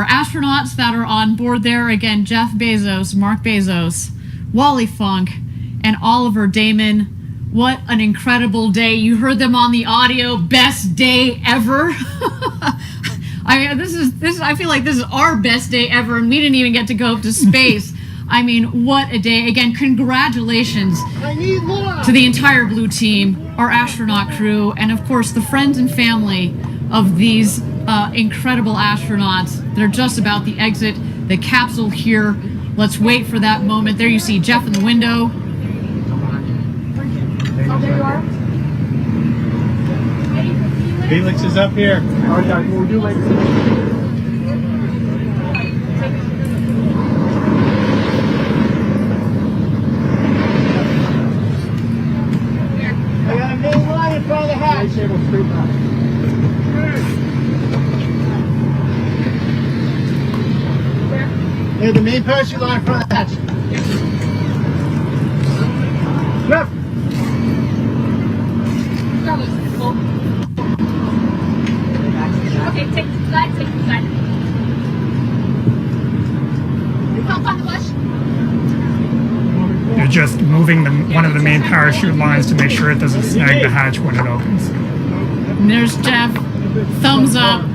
astronauts that are on board there. Again, Jeff Bezos, Mark Bezos, Wally Funk, and Oliver Damon. What an incredible day! You heard them on the audio. Best day ever. I feel like this is our best day ever, and we didn't even get to go up to space. I mean, what a day. Again, congratulations to the entire Blue team, our astronaut crew, and of course the friends and family of these incredible astronauts. They're just about to exit the capsule here. Let's wait for that moment. There you see Jeff in the window. Oh, there you are. Felix is up here. All right, guys, we'll do later. Hey, the main parachute line in front of the hatch. Jeff! Okay, take the flag, take the flag. You help on the bush? You're just moving one of the main parachute lines to make sure it doesn't snag the hatch when it opens. And there's Jeff. Thumbs up.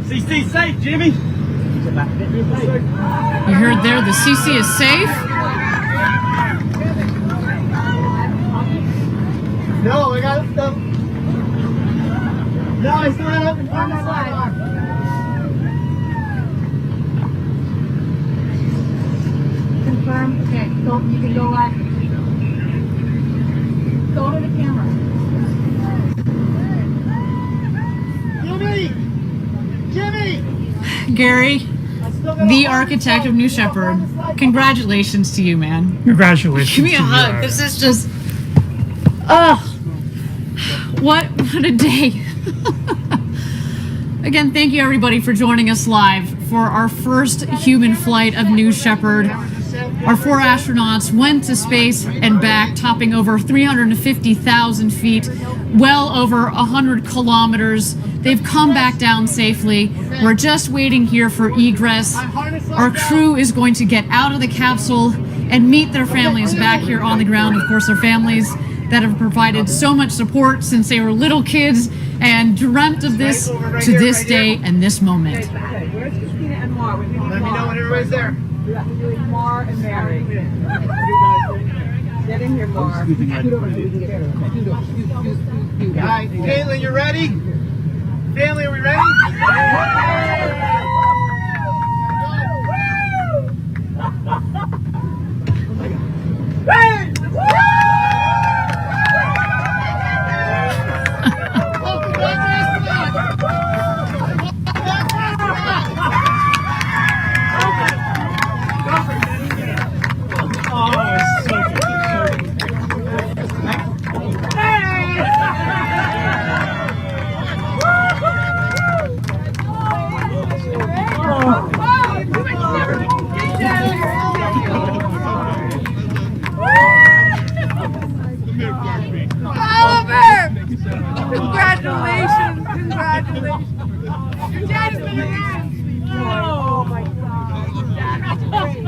CC safe, Jimmy. You heard there, the CC is safe. No, I got it. No, I still have it on the side. Confirm. Okay, go. You can go left. Go to the camera. Jimmy! Gary, the architect of New Shepard, congratulations to you, man. Congratulations. Give me a to you, hug. Ira. This is just, oh, what a day. Again, thank you everybody for joining us live for our first human flight of New Shepard. Our 4 astronauts went to space and back, topping over 350,000 feet, well over 100 kilometers. They've come back down safely. We're just waiting here for egress. Our crew is going to get out of the capsule and meet their families back here on the ground. Of course, their families that have provided so much support since they were little kids and dreamt of this to this day and this moment. Let me know when everybody's there. We have to do Mar and Mary. Get in here, Mar. All right, Caitlin, you ready? Family, are we ready? Congratulations! Congratulations! Your dad's been around. Oh my God! That's great.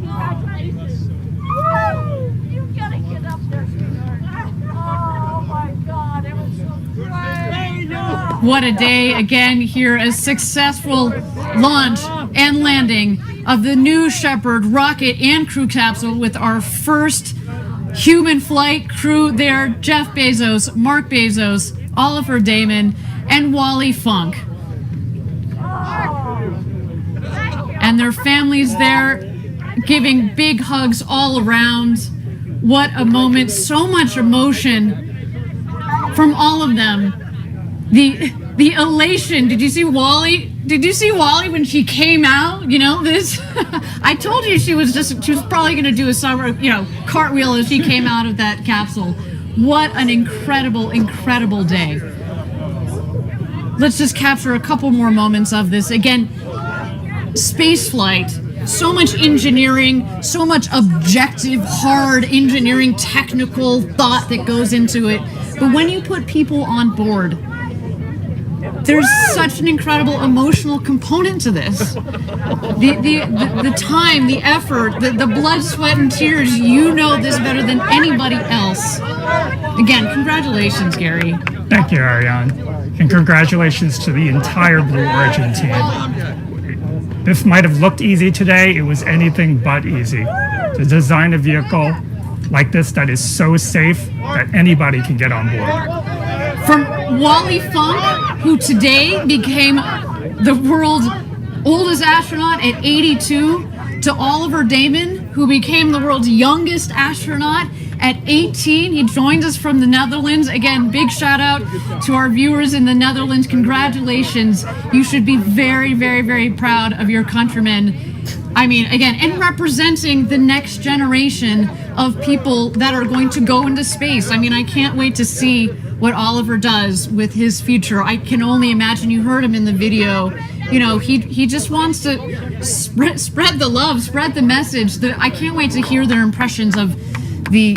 Congratulations! Woo! You gotta get up there, sweetheart. Oh my God! It was so great. What a day again here, a successful launch and landing of the New Shepard rocket and crew capsule with our first human flight crew there, Jeff Bezos, Mark Bezos, Oliver Damon, and Wally Funk. And their families there giving big hugs all around. What a moment, so much emotion from all of them. The elation. Did you see Wally? Did you see Wally when she came out? You know, this, I told you she was probably going to do a summer, cartwheel as she came out of that capsule. What an incredible, incredible day. Let's just capture a couple more moments of this. Again, space flight, so much engineering, so much objective, hard engineering, technical thought that goes into it. But when you put people on board, there's such an incredible emotional component to this. The time, the effort, the blood, sweat, and tears, you know this better than anybody else. Again, congratulations, Gary. Thank you, Ariane. And congratulations to the entire Blue Origin team. This might have looked easy today. It was anything but easy. To design a vehicle like this that is so safe that anybody can get on board. From Wally Funk, who today became the world's oldest astronaut at 82, to Oliver Damon, who became the world's youngest astronaut at 18. He joins us from the Netherlands. Again, big shout out to our viewers in the Netherlands. Congratulations. You should be very, very, very proud of your countrymen. I mean, again, and representing the next generation of people that are going to go into space. I mean, I can't wait to see what Oliver does with his future. I can only imagine. You heard him in the video. You know, he just wants to spread the love, spread the message. I can't wait to hear their impressions of the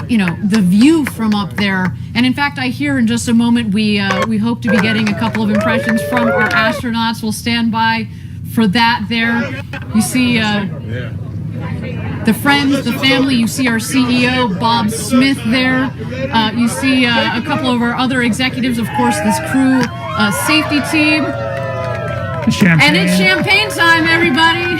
view from up there. And in fact, I hear in just a moment we hope to be getting a couple of impressions from our astronauts. We'll stand by for that there. You see the friends, the family. You see our CEO, Bob Smith, there. You see a couple of our other executives, of course, this crew safety team. Champagne. And it's champagne time, everybody.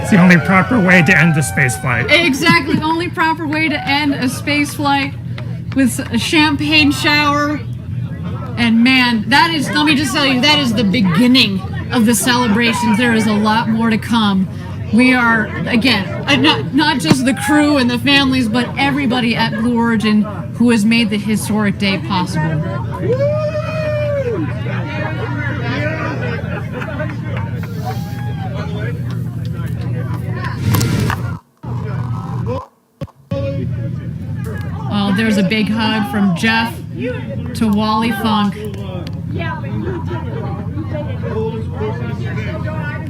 It's the only proper way to end the space flight. Exactly, the only proper way to end a space flight, with a champagne shower. And man, that is, let me just tell you, that is the beginning of the celebrations. There is a lot more to come. We are, again, not just the crew and the families, but everybody at Blue Origin who has made the historic day possible. Oh, there's a big hug from Jeff to Wally Funk.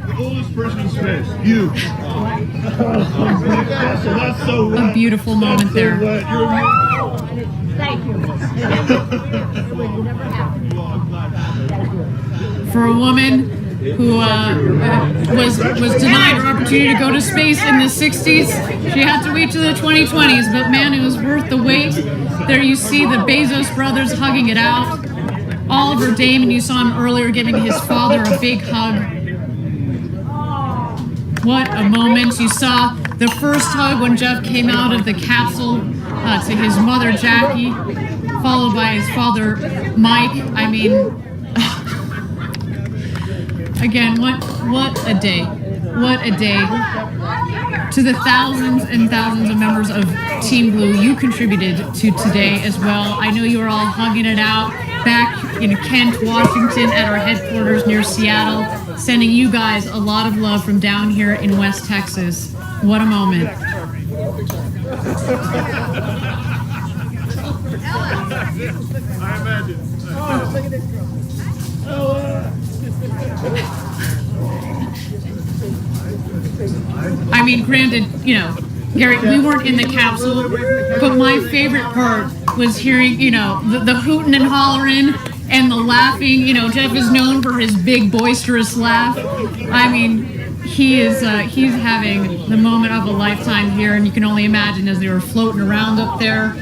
The oldest person in space, you. That's so right. A beautiful moment there. Thank you. For a woman who was denied her opportunity to go to space in the 60s, she had to wait to the 2020s, but man, it was worth the wait. There you see the Bezos brothers hugging it out. Oliver Damon, you saw him earlier giving his father a big hug. What a moment. You saw the first hug when Jeff came out of the capsule to his mother, Jackie, followed by his father, Mike. I mean, again, what a day. What a day. To the thousands and thousands of members of Team Blue, you contributed to today as well. I know you were all hugging it out back in Kent, Washington, at our headquarters near Seattle, sending you guys a lot of love from down here in West Texas. What a moment. I imagine. I mean, granted, you know, Gary, we weren't in the capsule, but my favorite part was hearing, you know, the hooting and hollering and the laughing. You know, Jeff is known for his big boisterous laugh. I mean, he's having the moment of a lifetime here, and you can only imagine as they were floating around up there.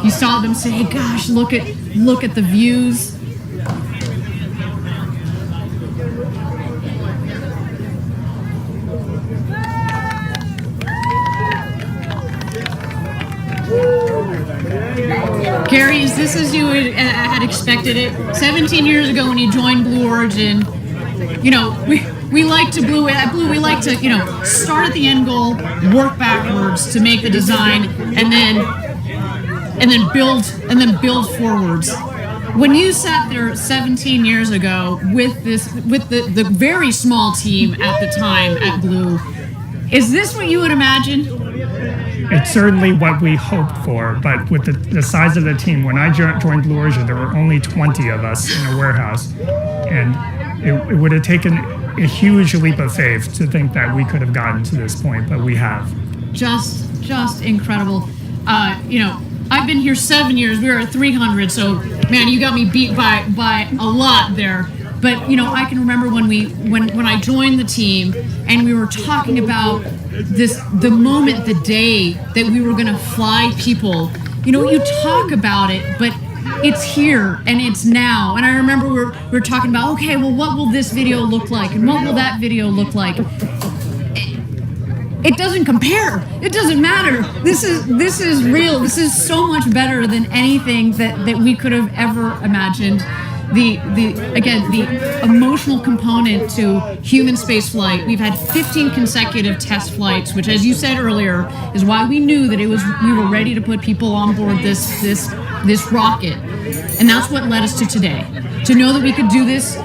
You saw them say, "Gosh, look at the views." Gary, is this as you had expected it? 17 years ago when you joined Blue Origin, you know, we like to at Blue, we like to, you know, start at the end goal, work backwards to make the design, and then build forwards. When you sat there 17 years ago with the very small team at the time at Blue, is this what you would imagine? It's certainly what we hoped for, but with the size of the team, when I joined Blue Origin, there were only 20 of us in a warehouse, and it would have taken a huge leap of faith to think that we could have gotten to this point, but we have. Just incredible. You know, I've been here 7 years. We were at 300, so man, you got me beat by a lot there. But you know, I can remember when I joined the team and we were talking about the moment, the day that we were gonna fly people. You know, you talk about it, but it's here and it's now. And I remember we're talking about, okay, well, what will this video look like, and what will that video look like? It doesn't compare. It doesn't matter. This is real. This is so much better than anything that we could have ever imagined. The emotional component to human space flight. We've had 15 consecutive test flights, which, as you said earlier, is why we knew that we were ready to put people on board this rocket, and that's what led us to today. to know that we could do this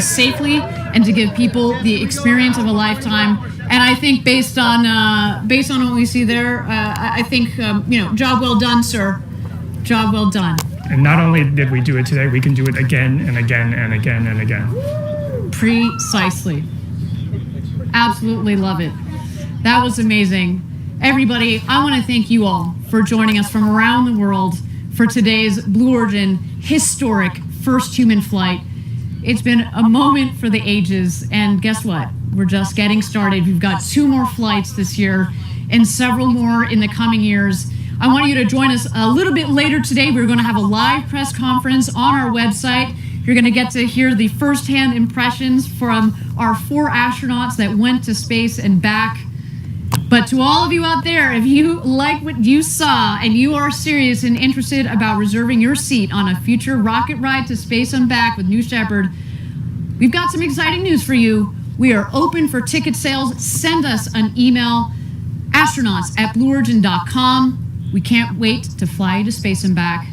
safely, and to give people the experience of a lifetime. And I think based on what we see there, I think job well done, sir. Job well done. And not only did we do it today, we can do it again and again and again and again. Precisely. Absolutely love it. That was amazing. Everybody, I want to thank you all for joining us from around the world for today's Blue Origin historic first human flight. It's been a moment for the ages, and guess what? We're just getting started. We've got 2 more flights this year and several more in the coming years. I want you to join us a little bit later today. We're going to have a live press conference on our website. You're going to get to hear the firsthand impressions from our 4 astronauts that went to space and back. But to all of you out there, if you like what you saw and you are serious and interested about reserving your seat on a future rocket ride to space and back with New Shepard, we've got some exciting news for you. We are open for ticket sales. Send us an email, astronauts@blueorigin.com. We can't wait to fly you to space and back.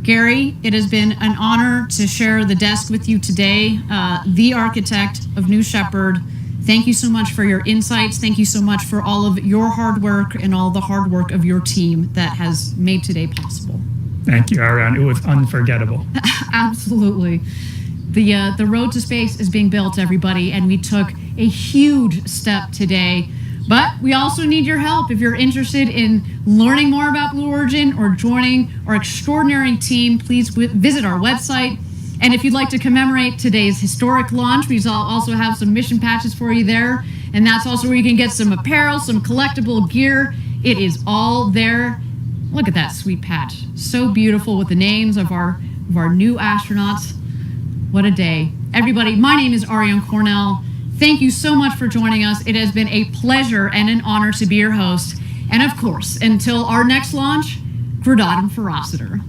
Gary, it has been an honor to share the desk with you today, the architect of New Shepard. Thank you so much for your insights. Thank you so much for all of your hard work and all the hard work of your team that has made today possible. Thank you, Ariane. It was unforgettable. Absolutely. The road to space is being built, everybody, and we took a huge step today. But we also need your help. If you're interested in learning more about Blue Origin or joining our extraordinary team, please visit our website. And if you'd like to commemorate today's historic launch, we also have some mission patches for you there. And that's also where you can get some apparel, some collectible gear. It is all there. Look at that sweet patch. So beautiful with the names of our new astronauts. What a day. Everybody, my name is Ariane Cornell. Thank you so much for joining us. It has been a pleasure and an honor to be your host. And of course, until our next launch, Gradatum Ferociter.